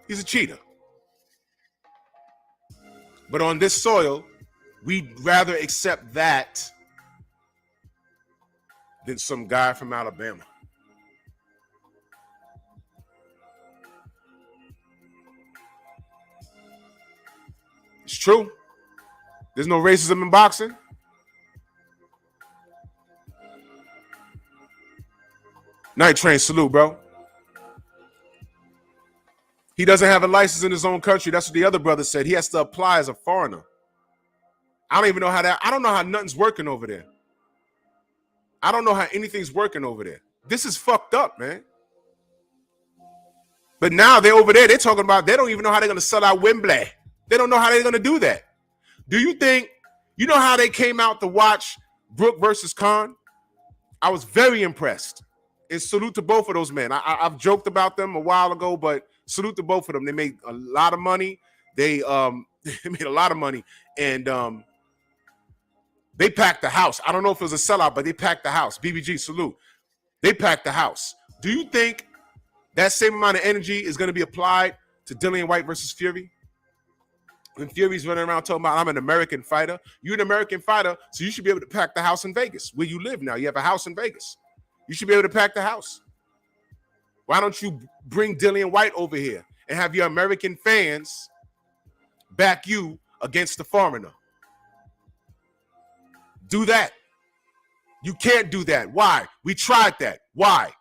He's a cheater. But on this soil, we'd rather accept that than some guy from Alabama. It's true. There's no racism in boxing. Night Train, salute, bro. He doesn't have a license in his own country. That's what the other brother said. He has to apply as a foreigner. I don't even know how I don't know how nothing's working over there. I don't know how anything's working over there. This is fucked up, man. But now they're over there. They're talking about they don't even know how they're going to sell out Wembley. They don't know how they're going to do that. Do you think, you know how they came out to watch Brook versus Khan? I was very impressed. And salute to both of those men. I've joked about them a while ago, but salute to both of them. They made a lot of money. They made a lot of money. And they packed the house. I don't know if it was a sellout, but they packed the house. BBG, salute. They packed the house. Do you think that same amount of energy is going to be applied to Dillian White versus Fury? When Fury's running around talking about, I'm an American fighter. You're an American fighter, so you should be able to pack the house in Vegas, where you live now. You have a house in Vegas. You should be able to pack the house. Why don't you bring Dillian White over here and have your American fans back you against the foreigner? Do that. You can't do that. Why? We tried that. Why?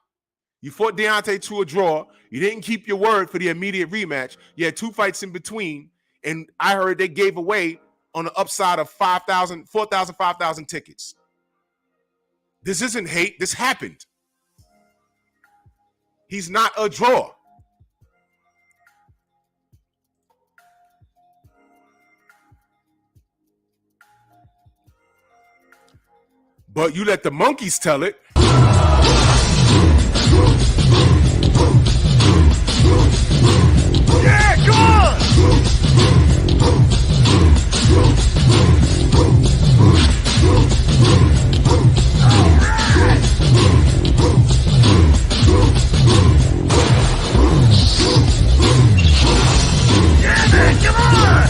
You fought Deontay to a draw. You didn't keep your word for the immediate rematch. You had 2 fights in between, and I heard they gave away on the upside of 4,000, 5,000 tickets. This isn't hate. This happened. He's not a draw. But you let the monkeys tell it.
Yeah, come on! Yeah, man, come on!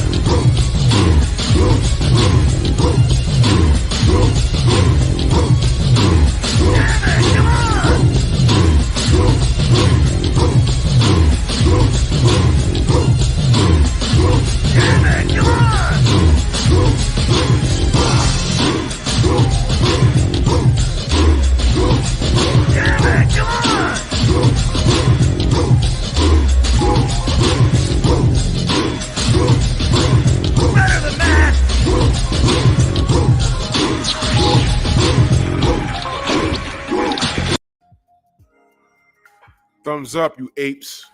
Yeah, man, come on! Yeah, man, come on! Yeah, man, come on! Better than that!
Thumbs up, you apes.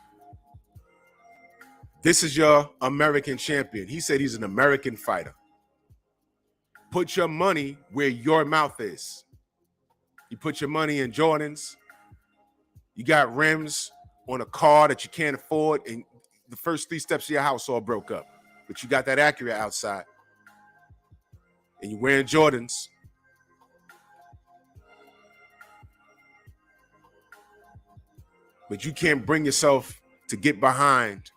This is your American champion. He said he's an American fighter. Put your money where your mouth is. You put your money in Jordans. You got rims on a car that you can't afford, and the first 3 steps of your house all broke up. But you got that Acura outside. And you're wearing Jordans. But you can't bring yourself to get behind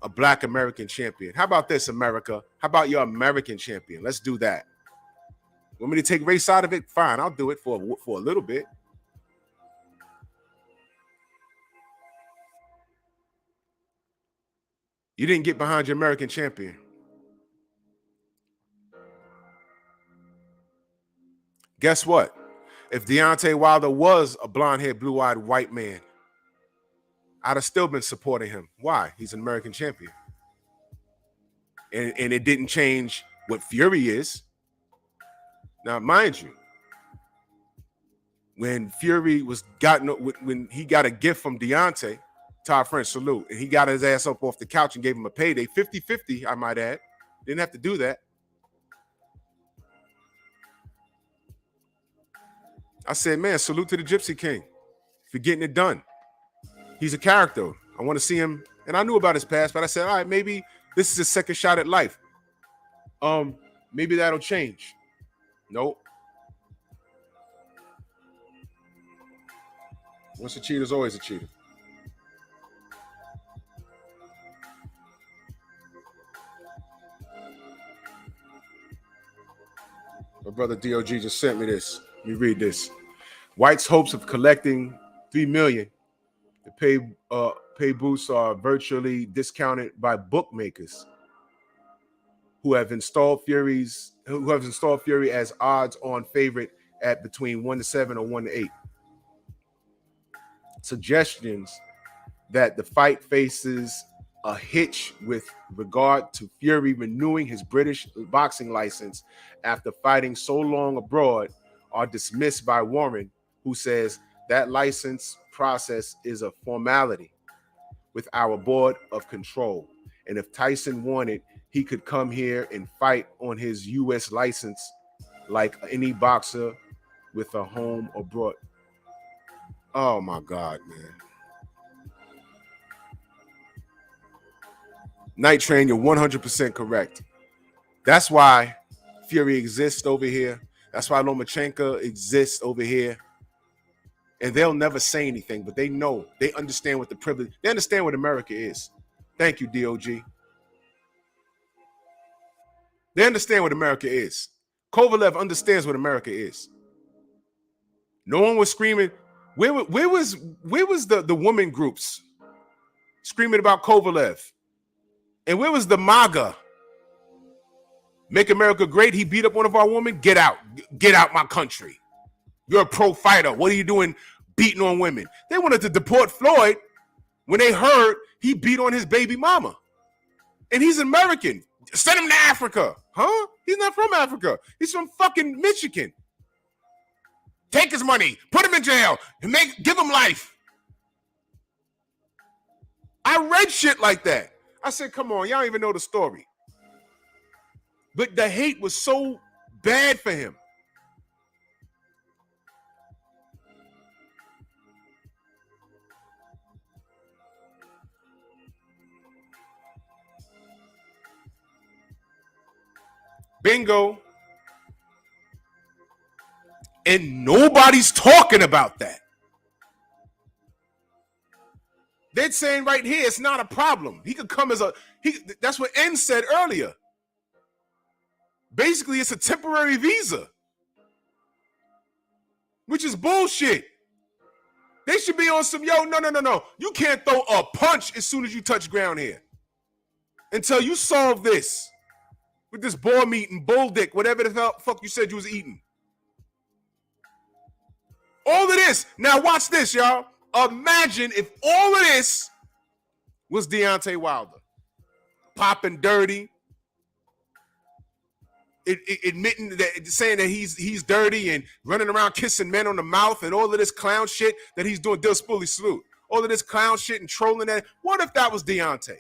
a black American champion. How about this, America? How about your American champion? Let's do that. Want me to take race out of it? Fine, I'll do it for a little bit. You didn't get behind your American champion. Guess what? If Deontay Wilder was a blonde-haired, blue-eyed white man, I'd have still been supporting him. Why? He's an American champion. And it didn't change what Fury is. Now, mind you, when Fury when he got a gift from Deontay, Todd French, salute, and he got his ass up off the couch and gave him a payday, 50-50, I might add. Didn't have to do that. I said, man, salute to the Gypsy King for getting it done. He's a character. I want to see him. And I knew about his past, but I said, all right, maybe this is his second shot at life. Maybe that'll change. Nope. Once a cheater's always a cheater. My brother DOG just sent me this. Let me read this. White's hopes of collecting $3 million to pay boosts are virtually discounted by bookmakers who have installed Fury as odds-on favorite at between 1-7 or 1-8. suggestions that the fight faces a hitch with regard to Fury renewing his British boxing license after fighting so long abroad are dismissed by Warren, who says that license process is a formality with our board of control. And if Tyson wanted, he could come here and fight on his U.S. license like any boxer with a home abroad. Oh, my God, man. Night Train, you're 100% correct. That's why Fury exists over here. That's why Lomachenko exists over here. And they'll never say anything, but they know. They understand what the privilege, they understand what America is. Thank you, DOG. They understand what America is. Kovalev understands what America is. No one was screaming. Where was the women groups screaming about Kovalev? And where was the MAGA? Make America great. He beat up one of our women. Get out. Get out my country. You're a pro fighter. What are you doing beating on women? They wanted to deport Floyd when they heard he beat on his baby mama. And he's American. Send him to Africa. Huh? He's not from Africa. He's from fucking Michigan. Take his money. Put him in jail. And give him life. I read shit like that. I said, come on, y'all don't even know the story. But the hate was so bad for him. Bingo. And nobody's talking about that. They're saying right here, it's not a problem. He could come as that's what N said earlier. Basically, it's a temporary visa, which is bullshit. They should be on some, no. You can't throw a punch as soon as you touch ground here until you solve this with this boar meat and bull dick, whatever the fuck you said you was eating. All of this. Now watch this, y'all. Imagine if all of this was Deontay Wilder. Popping dirty. Admitting that, saying that he's dirty and running around kissing men on the mouth and all of this clown shit that he's doing. Dill Spoolie salute. All of this clown shit and trolling that. What if that was Deontay?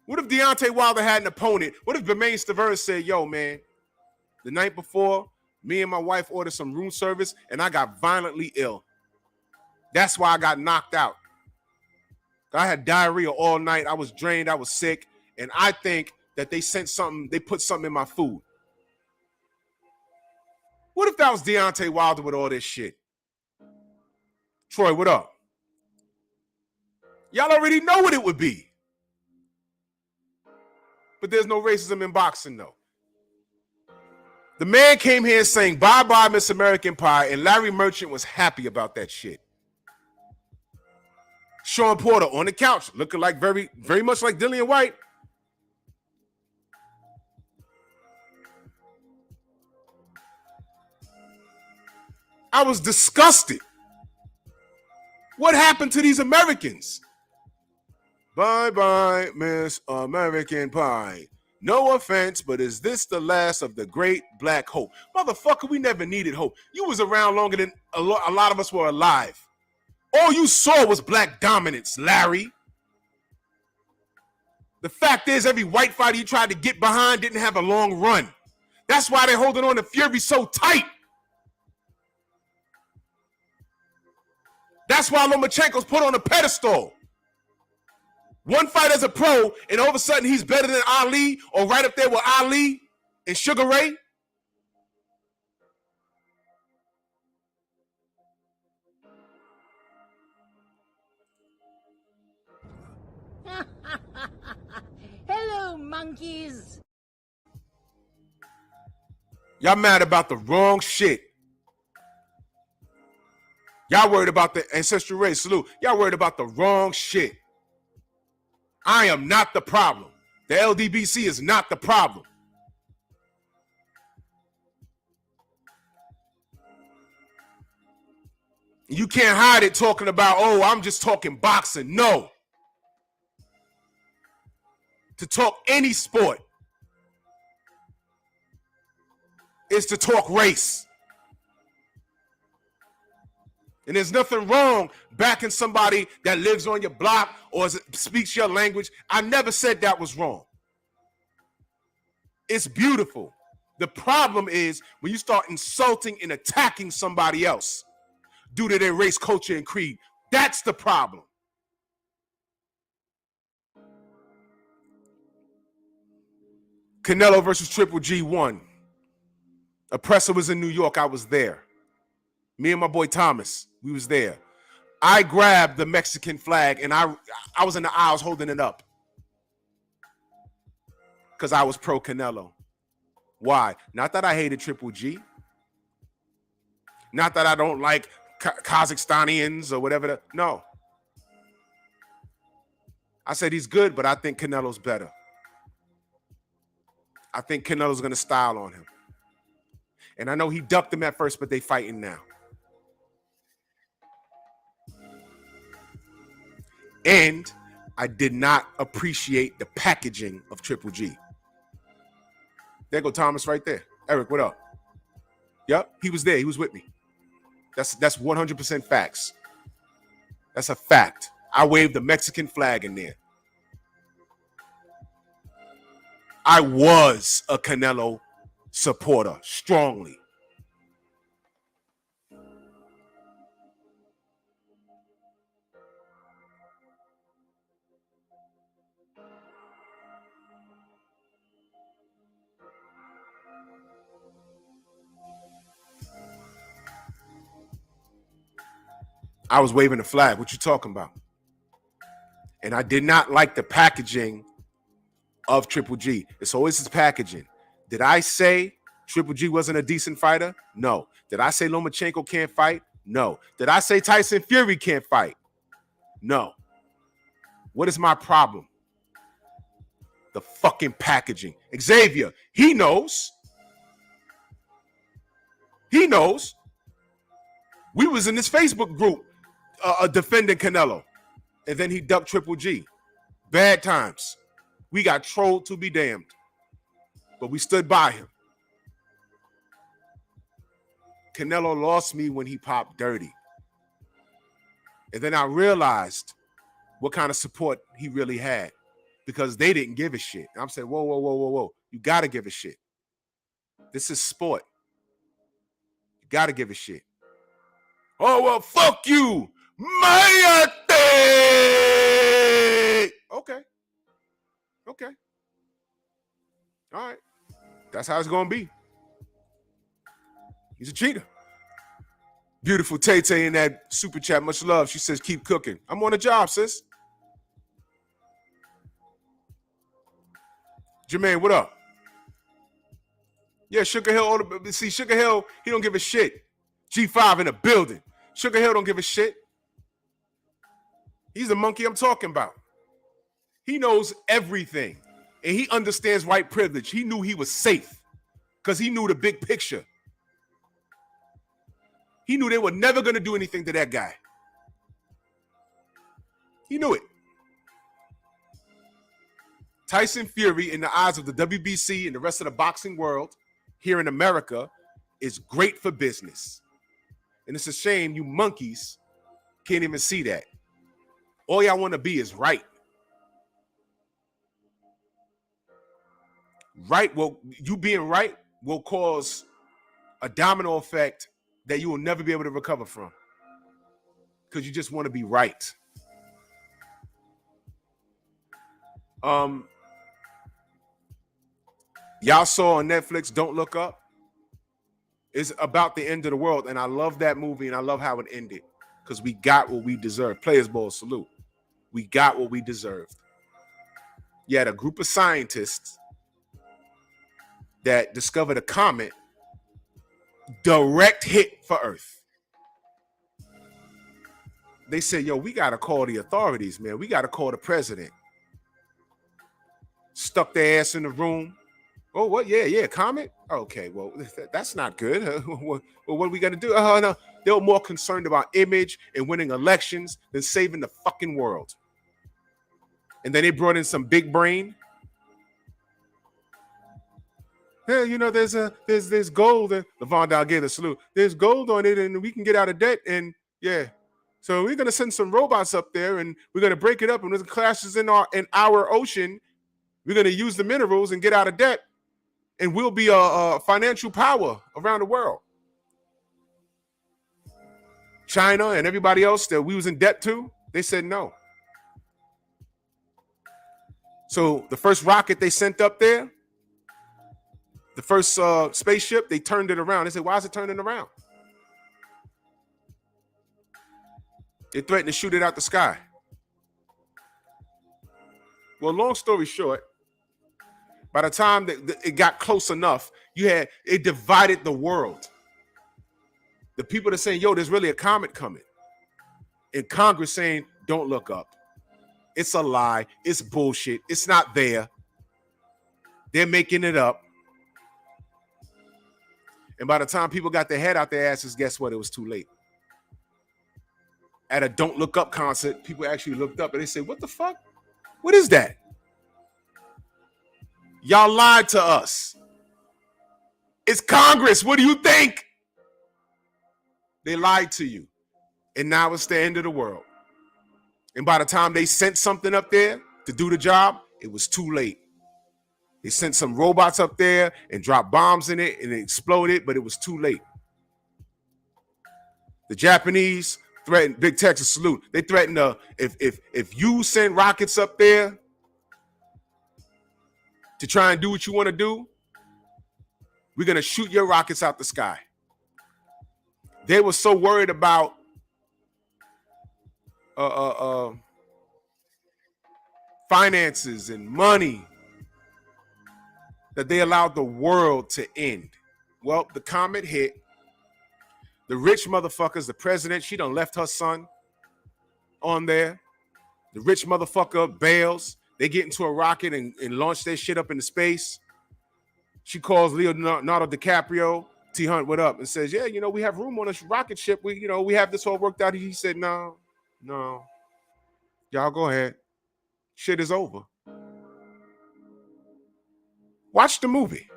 What if Deontay Wilder had an opponent? What if Bermain Stavern said, yo, man, the night before, me and my wife ordered some room service and I got violently ill. That's why I got knocked out. I had diarrhea all night. I was drained. I was sick. And I think that they put something in my food. What if that was Deontay Wilder with all this shit? Troy, what up? Y'all already know what it would be. But there's no racism in boxing, though. The man came here saying, bye-bye, Miss American Pie, and Larry Merchant was happy about that shit. Sean Porter on the couch, looking like very, very much like Dillian White. I was disgusted. What happened to these Americans? Bye-bye, Miss American Pie. No offense, but is this the last of the great black hope? Motherfucker, we never needed hope. You was around longer than a lot of us were alive. All you saw was black dominance, Larry. The fact is, every white fighter you tried to get behind didn't have a long run. That's why they're holding on to Fury so tight. That's why Lomachenko's put on a pedestal. One fight as a pro, and all of a sudden he's better than Ali, or right up there with Ali and Sugar Ray.
Hello, monkeys.
Y'all mad about the wrong shit. Y'all worried about the ancestral race. Salute. Y'all worried about the wrong shit. I am not the problem. The LDBC is not the problem. You can't hide it talking about, oh, I'm just talking boxing. No. To talk any sport is to talk race. And there's nothing wrong backing somebody that lives on your block or speaks your language. I never said that was wrong. It's beautiful. The problem is when you start insulting and attacking somebody else due to their race, culture, and creed. That's the problem. Canelo versus Triple G won. Oppressor was in New York. I was there. Me and my boy Thomas, we was there. I grabbed the Mexican flag and I was in the aisles holding it up because I was pro Canelo. Why? Not that I hated Triple G. Not that I don't like Kazakhstanians or whatever. No. I said he's good, but I think Canelo's better. I think Canelo's going to style on him. And I know he ducked him at first, but they fighting now. And I did not appreciate the packaging of Triple G. There go Thomas right there. Eric, what up? Yep, he was there. He was with me. That's 100% facts. That's a fact. I waved the Mexican flag in there. I was a Canelo supporter, strongly. I was waving the flag. What you talking about? And I did not like the packaging of Triple G. It's always his packaging. Did I say Triple G wasn't a decent fighter? No. Did I say Lomachenko can't fight? No. Did I say Tyson Fury can't fight? No. What is my problem? The fucking packaging. Xavier, he knows. He knows. We was in this Facebook group defending Canelo. And then he ducked Triple G. Bad times. We got trolled to be damned. But we stood by him. Canelo lost me when he popped dirty. And then I realized what kind of support he really had. Because they didn't give a shit. And I'm saying, whoa, whoa, whoa, whoa, whoa. You got to give a shit. This is sport. You got to give a shit. Oh, well, fuck you. Mayate. Okay. Okay. All right. That's how it's going to be. He's a cheater. Beautiful Tay-Tay in that super chat. Much love. She says, keep cooking. I'm on a job, sis. Jermaine, what up? Yeah, Sugar Hill. See, Sugar Hill, he don't give a shit. G5 in the building. Sugar Hill don't give a shit. He's the monkey I'm talking about. He knows everything. And he understands white privilege. He knew he was safe because he knew the big picture. He knew they were never going to do anything to that guy. He knew it. Tyson Fury, in the eyes of the WBC and the rest of the boxing world here in America, is great for business. And it's a shame you monkeys can't even see that. All y'all want to be is right. Right, well, you being right will cause a domino effect that you will never be able to recover from. Because you just want to be right. Y'all saw on Netflix, Don't Look Up. It's about the end of the world. And I love that movie and I love how it ended. Because we got what we deserved. Players Ball, salute. We got what we deserved. You had a group of scientists that discovered a comet, direct hit for Earth. They said, yo, we got to call the authorities, man. We got to call the president. Stuck their ass in the room. Oh, what? Yeah, comet? Okay, well, that's not good. Well, what are we going to do? No, They were more concerned about image and winning elections than saving the fucking world. And then they brought in some big brain. Hey, you know, there's gold. And Levon Dow gave the salute. There's gold on it, and we can get out of debt. And yeah, so we're gonna send some robots up there, and we're gonna break it up. And when it crashes in our ocean, we're gonna use the minerals and get out of debt, and we'll be a financial power around the world. China and everybody else that we was in debt to, they said no. So the first rocket they sent up there, the first spaceship, they turned it around. They said, why is it turning around? They threatened to shoot it out the sky. Well, long story short, by the time that it got close enough, it divided the world. The people that are saying, yo, there's really a comet coming. And Congress saying, don't look up. It's a lie. It's bullshit. It's not there. They're making it up. And by the time people got their head out their asses, guess what? It was too late. At a Don't Look Up concert, people actually looked up and they said, what the fuck? What is that? Y'all lied to us. It's Congress. What do you think? They lied to you. And now it's the end of the world. And by the time they sent something up there to do the job, it was too late. They sent some robots up there and dropped bombs in it and it exploded, but it was too late. The Japanese threatened, big Texas salute. They threatened if you send rockets up there to try and do what you want to do, we're going to shoot your rockets out the sky. They were so worried about finances and money that they allowed the world to end. Well, the comet hit. The rich motherfuckers, the president, she done left her son on there. The rich motherfucker bails. They get into a rocket and launch their shit up into space. She calls Leonardo DiCaprio, T Hunt, what up? And says, yeah, you know, we have room on this rocket ship. We have this all worked out. He said, no. Y'all go ahead. Shit is over. Watch the movie.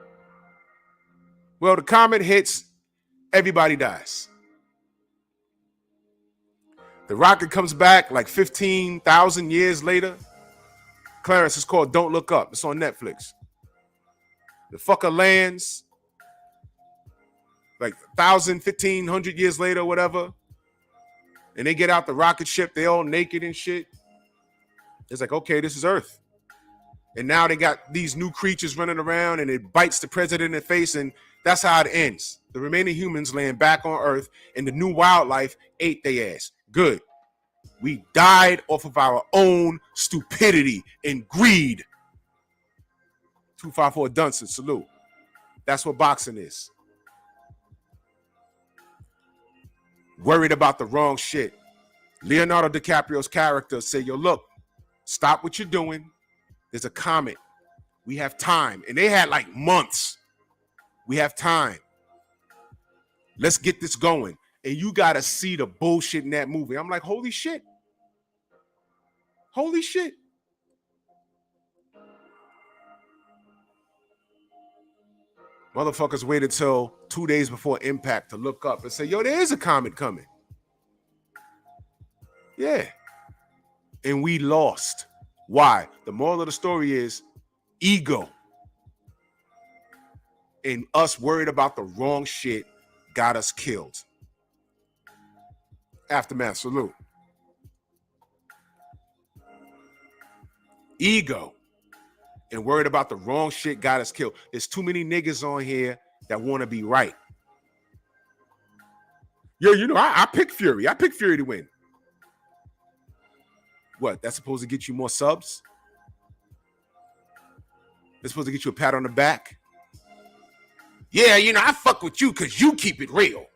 Well, the comet hits, everybody dies. The rocket comes back like 15,000 years later. Clarence, is called Don't Look Up. It's on Netflix. The fucker lands like 1,000, 1,500 years later, whatever. And they get out the rocket ship. They all naked and shit. It's like, okay, this is Earth. And now they got these new creatures running around and it bites the president in the face. And that's how it ends. The remaining humans land back on Earth and the new wildlife ate their ass. Good. We died off of our own stupidity and greed. 254 Dunson, salute. That's what boxing is. Worried about the wrong shit. Leonardo DiCaprio's character said, yo, look, stop what you're doing. There's a comet. We have time. And they had like months. We have time. Let's get this going. And you got to see the bullshit in that movie. I'm like, holy shit. Holy shit. Motherfuckers waited till 2 days before impact to look up and say, yo, there is a comet coming. Yeah. And we lost. Why? The moral of the story is ego. And us worried about the wrong shit got us killed. Aftermath, salute. Ego and worried about the wrong shit got us killed. There's too many niggas on here that want to be right. Yo, you know, I picked Fury. I picked Fury to win. What? That's supposed to get you more subs? That's supposed to get you a pat on the back? Yeah, you know, I fuck with you because you keep it real.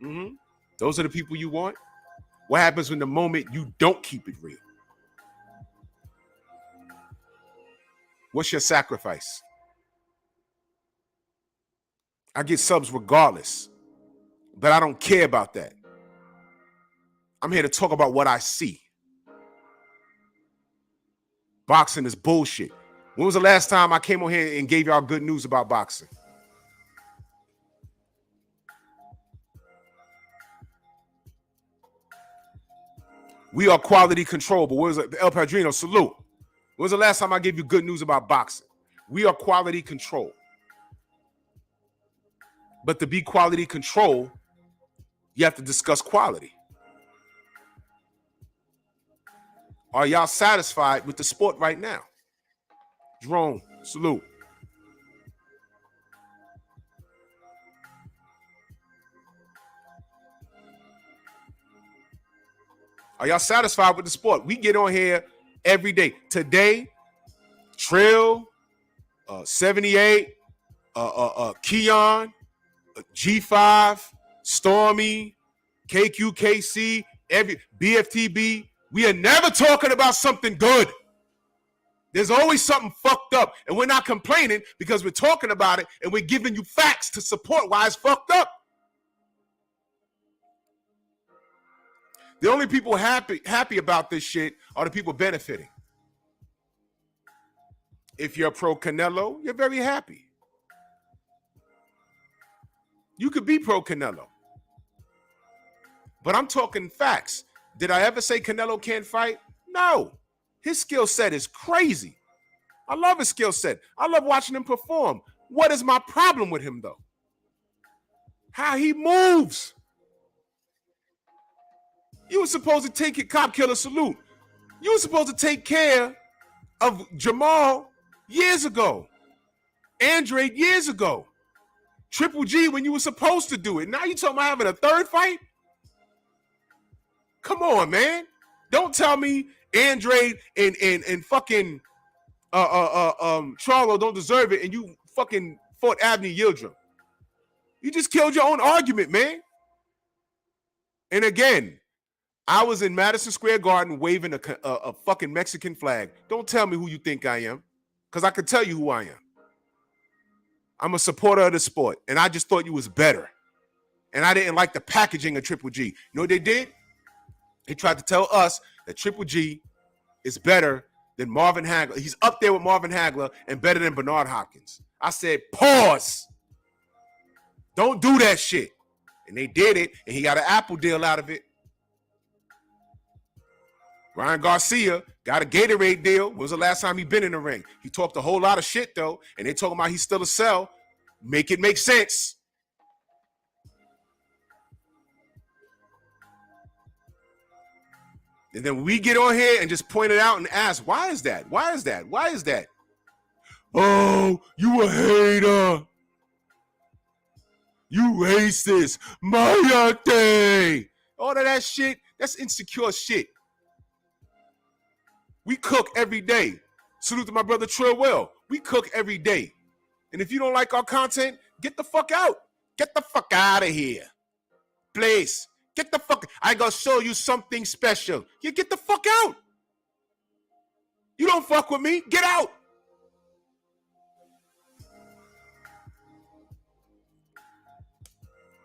Mm-hmm. Those are the people you want? What happens when the moment you don't keep it real? What's your sacrifice? I get subs regardless. But I don't care about that. I'm here to talk about what I see. Boxing is bullshit. When was the last time I came on here and gave y'all good news about boxing? We are quality control, but what was it? El Padrino, salute. When was the last time I gave you good news about boxing? We are quality control. But to be quality control, you have to discuss quality. Are y'all satisfied with the sport right now? Jerome, salute. Are y'all satisfied with the sport? We get on here every day. Today, Trill, 78, Keon, G5, Stormy, KQKC, every BFTB. We are never talking about something good. There's always something fucked up. And we're not complaining because we're talking about it and we're giving you facts to support why it's fucked up. The only people happy about this shit are the people benefiting. If you're pro Canelo, you're very happy. You could be pro Canelo. But I'm talking facts. Did I ever say Canelo can't fight? No. His skill set is crazy. I love his skill set. I love watching him perform. What is my problem with him, though? How he moves. You were supposed to take it, cop killer salute. You were supposed to take care of Jamal years ago. Andre years ago. Triple G when you were supposed to do it. Now you talking about having a third fight? Come on, man. Don't tell me Andre and fucking Charlo don't deserve it and you fucking fought Abney Yildirim. You just killed your own argument, man. And again, I was in Madison Square Garden waving a fucking Mexican flag. Don't tell me who you think I am, because I can tell you who I am. I'm a supporter of the sport, and I just thought you was better. And I didn't like the packaging of Triple G. You know what they did? They tried to tell us that Triple G is better than Marvin Hagler. He's up there with Marvin Hagler and better than Bernard Hopkins. I said, pause. Don't do that shit. And they did it, and he got an Apple deal out of it. Ryan Garcia got a Gatorade deal. When was the last time he been in the ring? He talked a whole lot of shit, though, and they talking about he's still a sell. Make it make sense. And then we get on here and just point it out and ask, why is that? Why is that? Why is that? Oh, you a hater. You racist. Mayate. All of that shit, that's insecure shit. We cook every day. Salute to my brother Trill Will. We cook every day. And if you don't like our content, get the fuck out. Get the fuck out of here. Please. Get the fuck. I gonna show you something special. You get the fuck out. You don't fuck with me. Get out.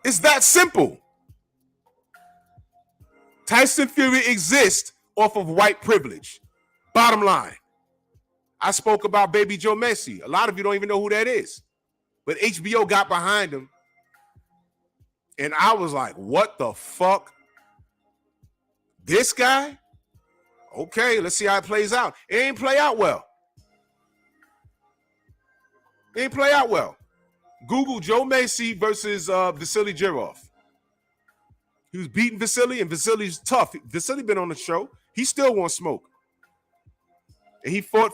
It's that simple. Tyson Fury exists off of white privilege. Bottom line. I spoke about Baby Joe Messi. A lot of you don't even know who that is. But HBO got behind him. And I was like, what the fuck? This guy? Okay, let's see how it plays out. It ain't play out well. It ain't play out well. Google Joe Messi versus Vasily Jirov. He was beating Vasily, and Vasily's tough. Vasily been on the show. He still won't smoke. And he fought,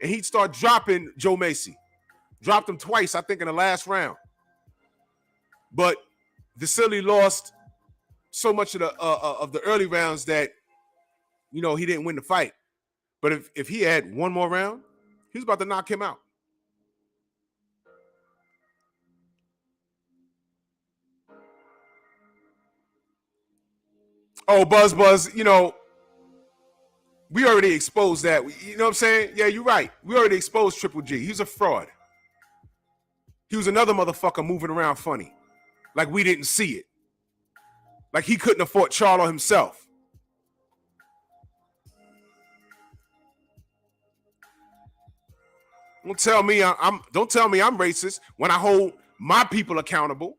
and he'd start dropping Joe Messi. Dropped him twice, I think, in the last round. But Vasily lost so much of the early rounds that, you know, he didn't win the fight. But if he had one more round, he was about to knock him out. Oh, Buzz, you know, we already exposed that. You know what I'm saying? Yeah, you're right. We already exposed Triple G. He was a fraud. He was another motherfucker moving around funny. Like we didn't see it. Like he couldn't afford Charlo himself. Don't tell me I'm racist when I hold my people accountable.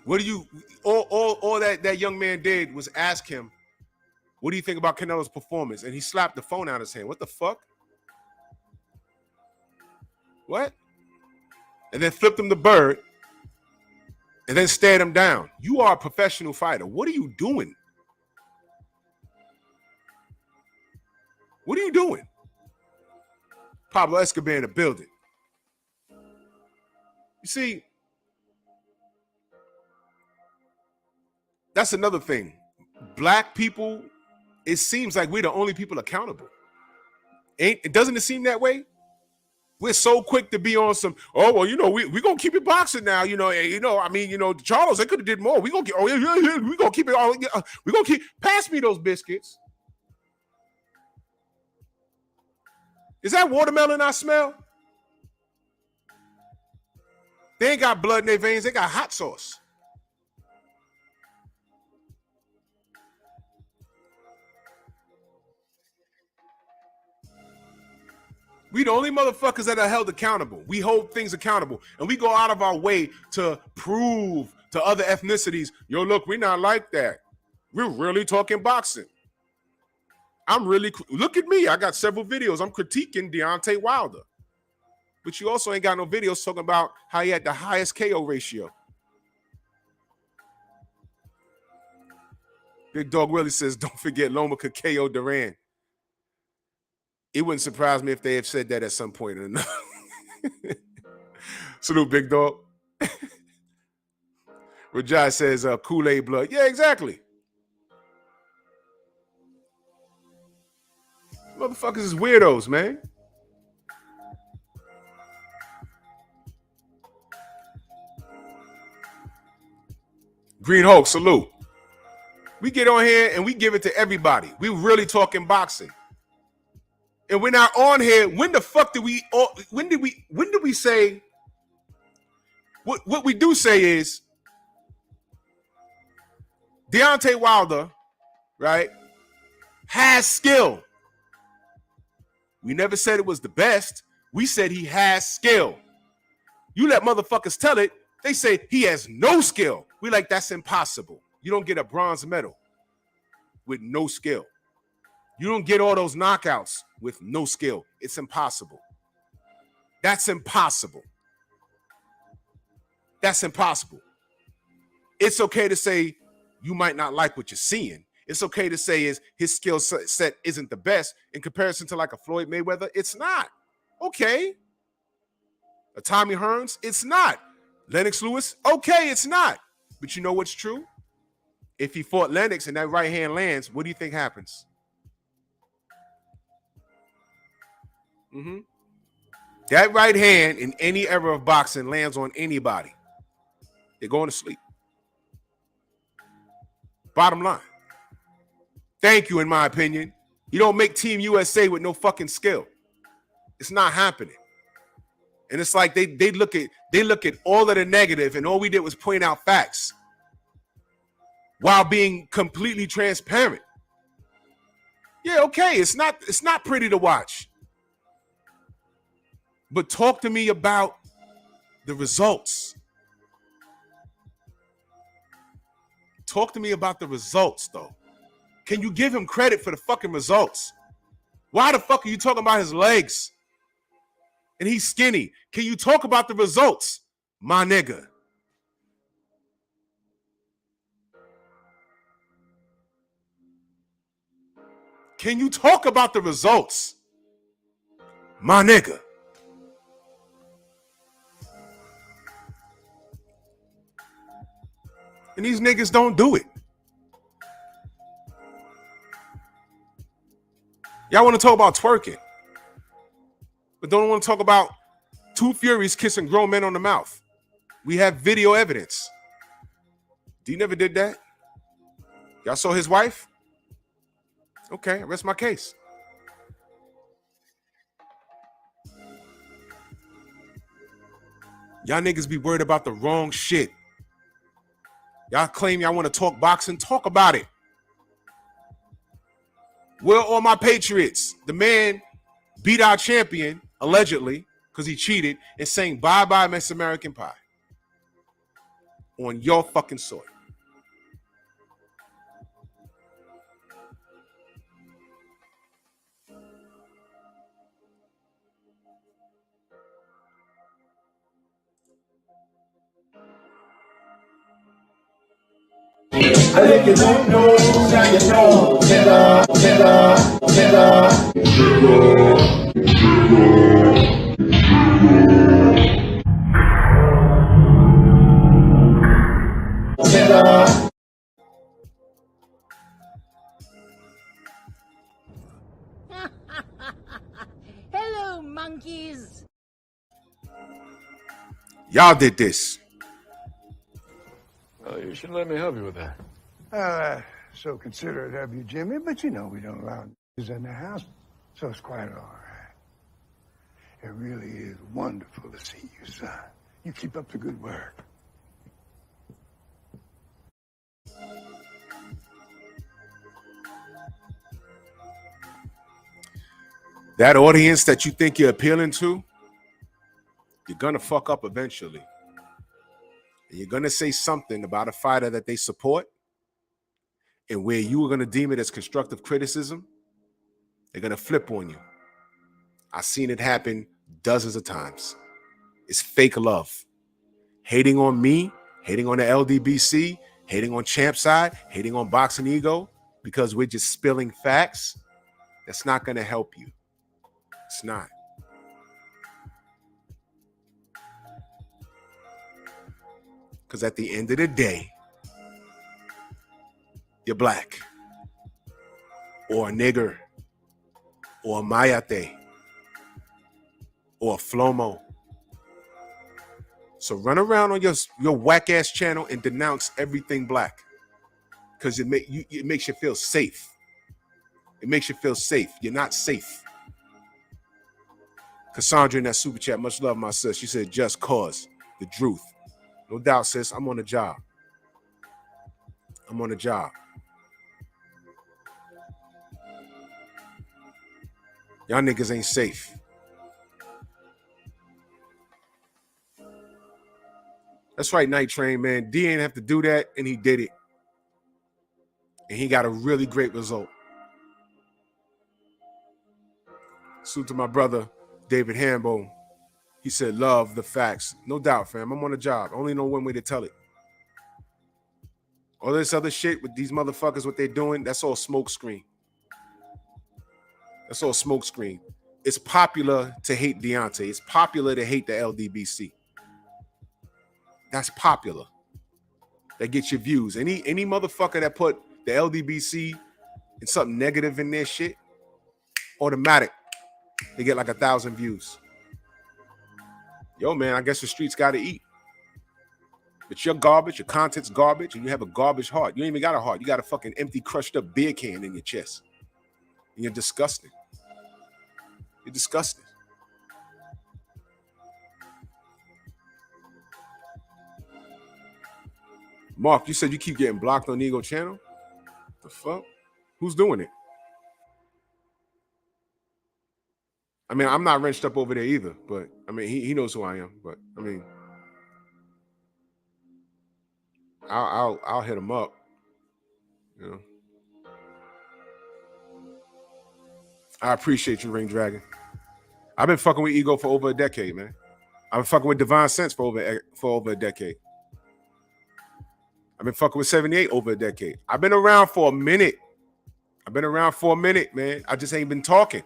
What do you all that young man did was ask him, what do you think about Canelo's performance? And he slapped the phone out of his hand. What the fuck? What? And then flipped him the bird and then stared him down. You are a professional fighter. What are you doing? What are you doing? Pablo Escobar in the building. You see, that's another thing. Black people, it seems like we're the only people accountable. Doesn't it seem that way? We're so quick to be on some, oh, well, we're going to keep it boxing now. Charles, they could have did more. We're going to we're going to keep it all. We're going to pass me those biscuits. Is that watermelon I smell? They ain't got blood in their veins. They got hot sauce. We the only motherfuckers that are held accountable. We hold things accountable. And we go out of our way to prove to other ethnicities, yo, look, we're not like that. We're really talking boxing. Look at me. I got several videos. I'm critiquing Deontay Wilder. But you also ain't got no videos talking about how he had the highest KO ratio. Big Dog Willie says, don't forget Loma could KO Duran. It wouldn't surprise me if they have said that at some point or another. Salute, Big Dog. Rajai says, Kool-Aid blood. Yeah, exactly. Motherfuckers is weirdos, man. Green Hulk, salute. We get on here and we give it to everybody. We really talking boxing. And we're not on here. When the fuck did we say what we do say is Deontay Wilder, right, has skill. We never said it was the best. We said he has skill. You let motherfuckers tell it, they say he has no skill. We like, that's impossible. You don't get a bronze medal with no skill. You don't get all those knockouts with no skill. It's impossible. That's impossible. That's impossible. It's okay to say you might not like what you're seeing. It's okay to say his skill set isn't the best in comparison to like a Floyd Mayweather. It's not. Okay. A Tommy Hearns, it's not. Lennox Lewis, okay, it's not. But you know what's true? If he fought Lennox and that right hand lands, what do you think happens? That right hand in any era of boxing lands on anybody. They're going to sleep. Bottom line. Thank you, in my opinion. You don't make Team USA with no fucking skill. It's not happening. And it's like they look at all of the negative, and all we did was point out facts while being completely transparent. Yeah, okay, it's not pretty to watch. But talk to me about the results. Talk to me about the results, though. Can you give him credit for the fucking results? Why the fuck are you talking about his legs? And he's skinny. Can you talk about the results, my nigga? Can you talk about the results, my nigga? And these niggas don't do it. Y'all want to talk about twerking, but don't want to talk about two Furies kissing grown men on the mouth. We have video evidence. D never did that. Y'all saw his wife? Okay, rest my case. Y'all niggas be worried about the wrong shit. Y'all claim y'all want to talk boxing. Talk about it. Where are all my Patriots? The man beat our champion, allegedly, because he cheated, and saying bye-bye Miss American Pie. On your fucking soil.
I think you don't know, now you know.
Hello, monkeys.
Y'all did this.
Oh, you should let me help you with that.
So considerate of you, Jimmy, but you know we don't allow niggas in the house, so it's quite all right. It really is wonderful to see you, son. You keep up the good work.
That audience that you think you're appealing to, you're gonna fuck up eventually. And you're gonna say something about a fighter that they support, and where you are gonna deem it as constructive criticism, they're gonna flip on you. I've seen it happen dozens of times. It's fake love. Hating on me, hating on the LDBC, hating on Champside, hating on Boxing Ego, because we're just spilling facts, that's not gonna help you. It's not. Because at the end of the day, you're black, or a nigger, or a mayate, or a flomo. So run around on your whack-ass channel and denounce everything black, because it makes you feel safe. It makes you feel safe. You're not safe. Cassandra in that super chat, much love, my sis. She said, just cause, the truth. No doubt, sis. I'm on the job. I'm on the job. Y'all niggas ain't safe. That's right, Night Train, man. D ain't have to do that, and he did it. And he got a really great result. Salute to my brother, David Hambone. He said, love the facts. No doubt, fam. I'm on the job. I only know one way to tell it. All this other shit with these motherfuckers, what they're doing, that's all smokescreen. That's all smokescreen. It's popular to hate Deontay. It's popular to hate the LDBC. That's popular. That gets your views. Any motherfucker that put the LDBC and something negative in their shit, automatic. They get like 1,000 views. Yo, man, I guess the streets got to eat. But you're garbage, your content's garbage, and you have a garbage heart. You ain't even got a heart. You got a fucking empty, crushed up beer can in your chest. And you're disgusting. You're disgusting. Mark, you said you keep getting blocked on Ego channel? The fuck? Who's doing it? I mean, I'm not wrenched up over there either, but I mean, he knows who I am. But I mean, I'll hit him up. You know, I appreciate you, Ring Dragon. I've been fucking with Ego for over a decade, man. I've been fucking with Divine Sense for over a decade. I've been fucking with 78 over a decade. I've been around for a minute. Man. I just ain't been talking.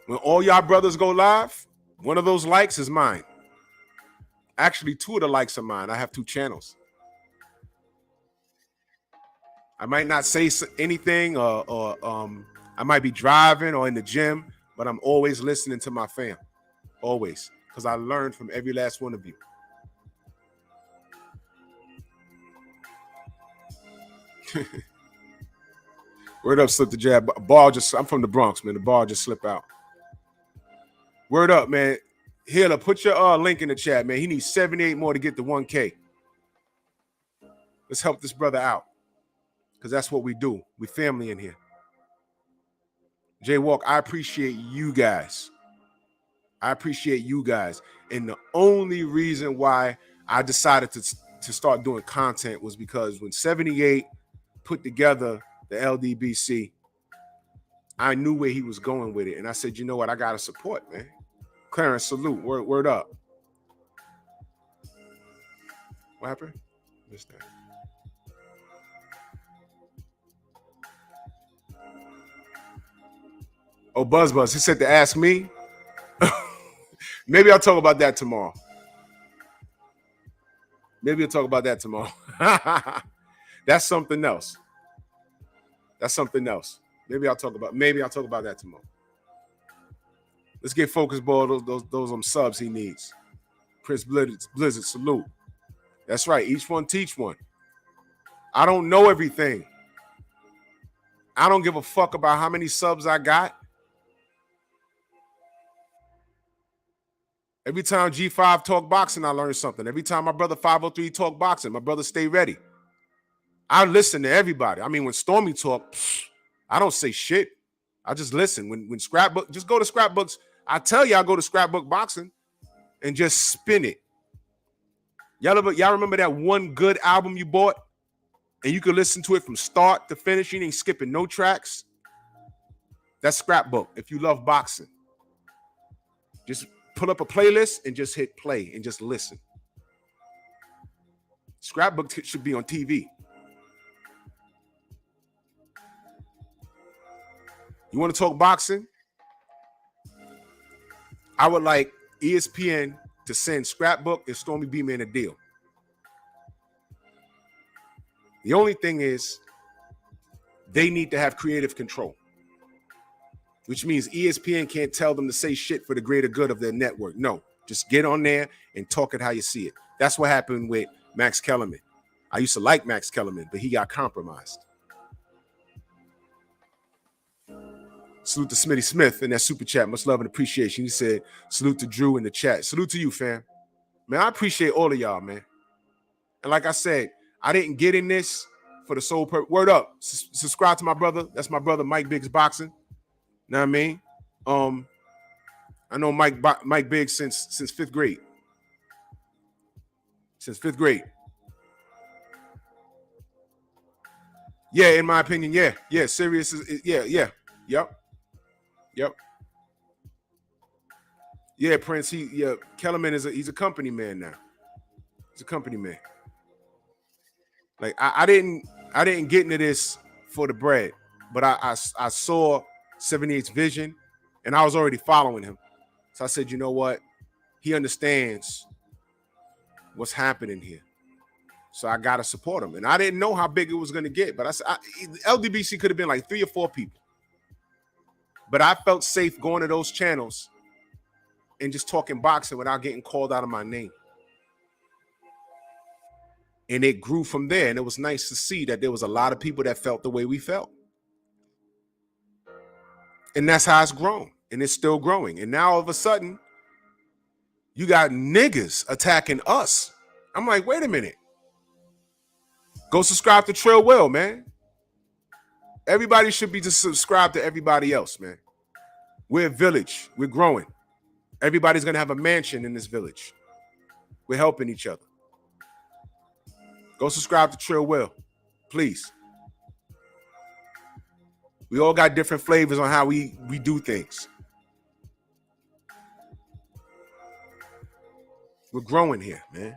When all y'all brothers go live, one of those likes is mine. Actually, 2 of the likes are mine. I have 2 channels. I might not say anything or I might be driving or in the gym, but I'm always listening to my fam. Always. Because I learned from every last one of you. Word up, slip the jab. I'm from the Bronx, man. The ball just slipped out. Word up, man. Healer, put your link in the chat, man. He needs 78 more to get to 1K. Let's help this brother out, because that's what we do. We family in here. Jay Walk, I appreciate you guys. I appreciate you guys. And the only reason why I decided to start doing content was because when 78 put together the LDBC, I knew where he was going with it. And I said, you know what? I got to support, man. Clarence, salute. Word up. What happened? Missed that. Oh, Buzz. He said to ask me. Maybe I'll talk about that tomorrow. Maybe I'll talk about that tomorrow. That's something else. That's something else. Maybe I'll talk about that tomorrow. Let's get Focus Ball those subs he needs. Prince Blizzard, salute. That's right. Each one teach one. I don't know everything. I don't give a fuck about how many subs I got. Every time G5 talk boxing, I learn something. Every time my brother 503 talk boxing, my brother stay ready. I listen to everybody. I mean, when Stormy talk, I don't say shit. I just listen. When Scrapbook, just go to Scrapbooks. I tell you, I go to Scrapbook Boxing and just spin it. Y'all remember that one good album you bought and you could listen to it from start to finish? You ain't skipping no tracks. That's Scrapbook. If you love boxing, just pull up a playlist and just hit play and just listen. Scrapbook should be on TV. You want to talk boxing? I would like ESPN to send Scrapbook and Stormy B-Man a deal. The only thing is they need to have creative control, which means ESPN can't tell them to say shit for the greater good of their network. No, just get on there and talk it how you see it. That's what happened with Max Kellerman. I used to like Max Kellerman, but he got compromised. Salute to Smitty Smith in that super chat. Much love and appreciation. He said, salute to Drew in the chat. Salute to you, fam. Man, I appreciate all of y'all, man. And like I said, I didn't get in this for the sole purpose. Word up. Subscribe to my brother. That's my brother, Mike Biggs Boxing. Know what I mean? I know Mike Biggs since fifth grade. Since fifth grade. Yeah, in my opinion, yeah. Yeah, serious is, yeah. Yep. Yeah, Prince, Kellerman he's a company man now. He's a company man. Like I didn't get into this for the bread, but I saw 78's vision and I was already following him. So I said, you know what? He understands what's happening here. So I got to support him. And I didn't know how big it was going to get, but I said, LDBC could have been like 3 or 4 people. But I felt safe going to those channels and just talking boxing without getting called out of my name. And it grew from there. And it was nice to see that there was a lot of people that felt the way we felt. And that's how it's grown. And it's still growing. And now all of a sudden, you got niggas attacking us. I'm like, wait a minute. Go subscribe to Trill Will, man. Everybody should be just subscribed to everybody else, man. We're a village. We're growing. Everybody's going to have a mansion in this village. We're helping each other. Go subscribe to Trill Will, please. We all got different flavors on how we do things. We're growing here, man.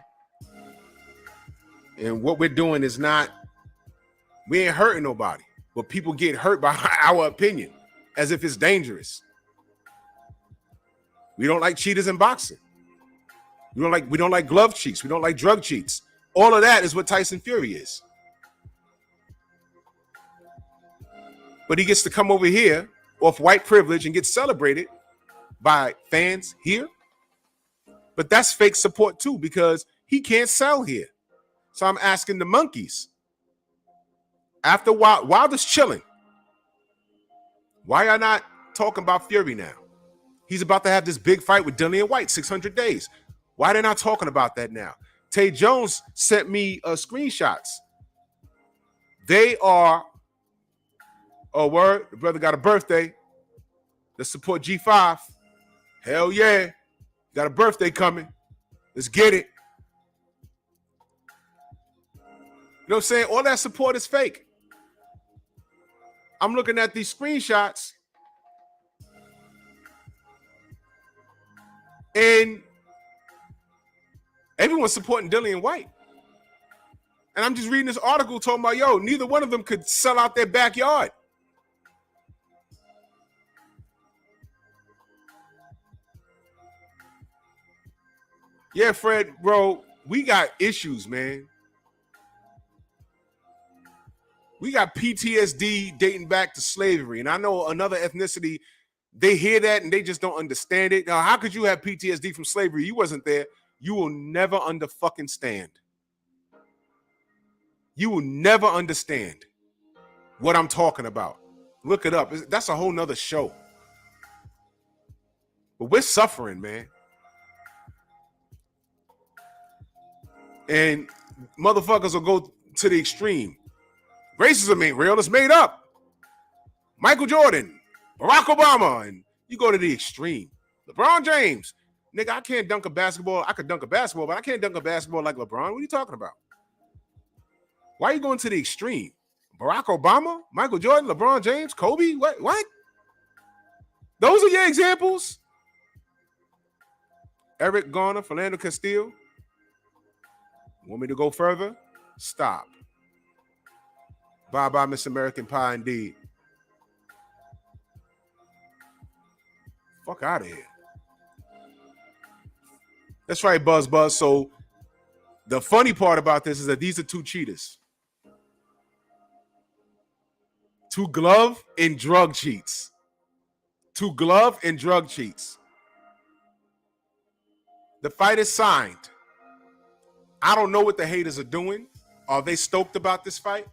And what we're doing is not, we ain't hurting nobody. But people get hurt by our opinion as if it's dangerous. We don't like cheaters in boxing. We don't like glove cheats. We don't like drug cheats. All of that is what Tyson Fury is. But he gets to come over here off white privilege and get celebrated by fans here. But that's fake support too, because he can't sell here. So I'm asking the monkeys. After Wilder's chilling, why y'all not talking about Fury now? He's about to have this big fight with Dillian White, 600 days. Why are they not talking about that now? Tay Jones sent me screenshots. They are, oh, word, the brother got a birthday. Let's support G5. Hell yeah. Got a birthday coming. Let's get it. You know what I'm saying? All that support is fake. I'm looking at these screenshots and everyone's supporting Dillian White. And I'm just reading this article talking about, yo, neither one of them could sell out their backyard. Yeah, Fred, bro, we got issues, man. We got PTSD dating back to slavery. And I know another ethnicity, they hear that and they just don't understand it. Now, how could you have PTSD from slavery? You wasn't there. You will never stand. You will never understand what I'm talking about. Look it up. That's a whole nother show. But we're suffering, man. And motherfuckers will go to the extreme. Racism ain't real. It's made up. Michael Jordan, Barack Obama, and you go to the extreme. LeBron James. Nigga, I can't dunk a basketball. I could dunk a basketball, but I can't dunk a basketball like LeBron. What are you talking about? Why are you going to the extreme? Barack Obama, Michael Jordan, LeBron James, Kobe? What? Those are your examples? Eric Garner, Philando Castile. Want me to go further? Stop. Bye-bye, Miss American Pie, indeed. Fuck out of here. That's right, Buzz. So the funny part about this is that these are two cheaters. Two glove and drug cheats. Two glove and drug cheats. The fight is signed. I don't know what the haters are doing. Are they stoked about this fight?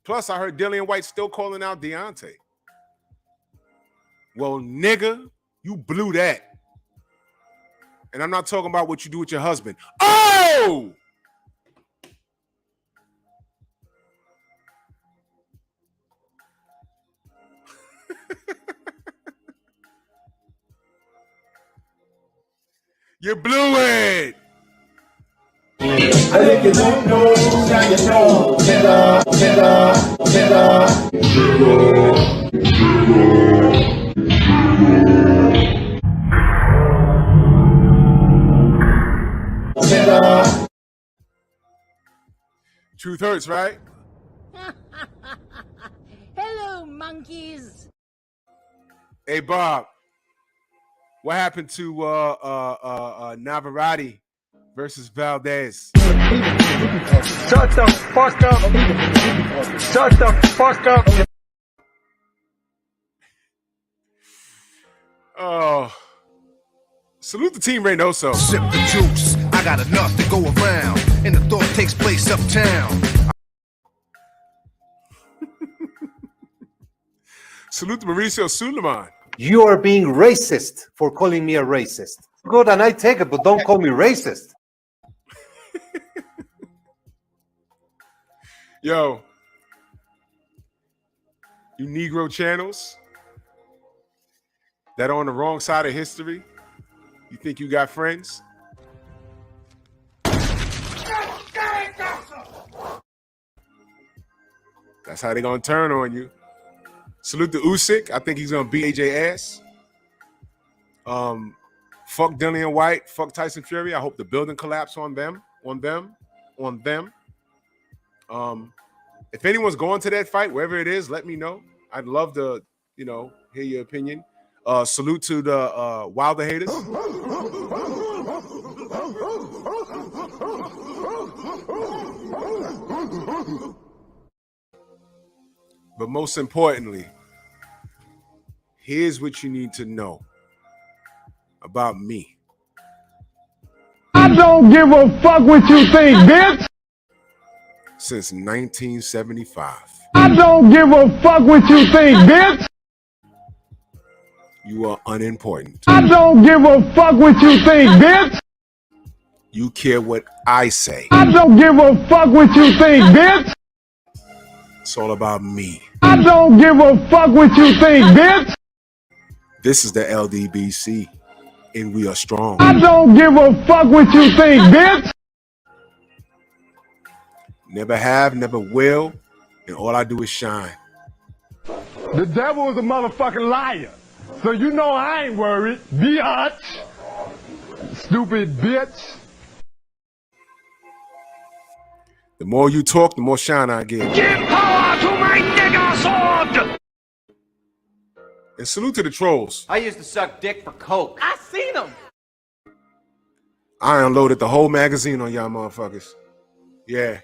Plus, I heard Dillian White still calling out Deontay. Well, nigga, you blew that. And I'm not talking about what you do with your husband. Oh! You blew it.
I think you don't know, now you know.
Truth hurts, right?
Hello, monkeys.
Hey, Bob. What happened to Navarrete versus Valdez?
Shut the fuck up. Shut the fuck up.
Oh. Salute the team Reynoso.
Sip the juice. I got enough to go around. And the thought takes place uptown.
Salute to Mauricio Suleiman.
You are being racist for calling me a racist. Good, and I take it, but don't call me racist.
Yo, you Negro channels that are on the wrong side of history, you think you got friends? That's how they gonna turn on you. Salute to Usyk. I think he's gonna beat AJ ass. Fuck Dillian White. Fuck Tyson Fury. I hope the building collapse on them. If anyone's going to that fight, wherever it is, let me know. I'd love to, hear your opinion. Salute to the Wilder haters. But most importantly, here's what you need to know about me.
I don't give a fuck what you think, bitch.
Since 1975.
I don't give a fuck what you think, bitch.
You are unimportant.
I don't give a fuck what you think, bitch.
You care what I say.
I don't give a fuck what you think, bitch.
It's all about me.
I don't give a fuck what you think, bitch.
This is the LDBC, and we are strong.
I don't give a fuck what you think, bitch.
Never have, never will, and all I do is shine.
The devil is a motherfucking liar. So you know I ain't worried, biatch. Stupid bitch.
The more you talk, the more shine I get.
Give power to my nigger sword!
And salute to the trolls.
I used to suck dick for coke. I seen them.
I unloaded the whole magazine on y'all motherfuckers. Yeah.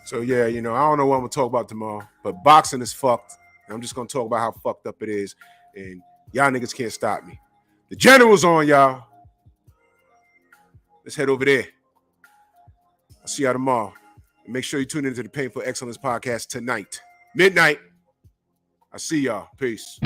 So yeah, you know, I don't know what I'm gonna talk about tomorrow, but boxing is fucked. And I'm just gonna talk about how fucked up it is, and y'all niggas can't stop me. The general's on, y'all. Let's head over there. I'll see y'all tomorrow. And make sure you tune into the Painful Excellence podcast tonight, midnight. I see y'all. Peace.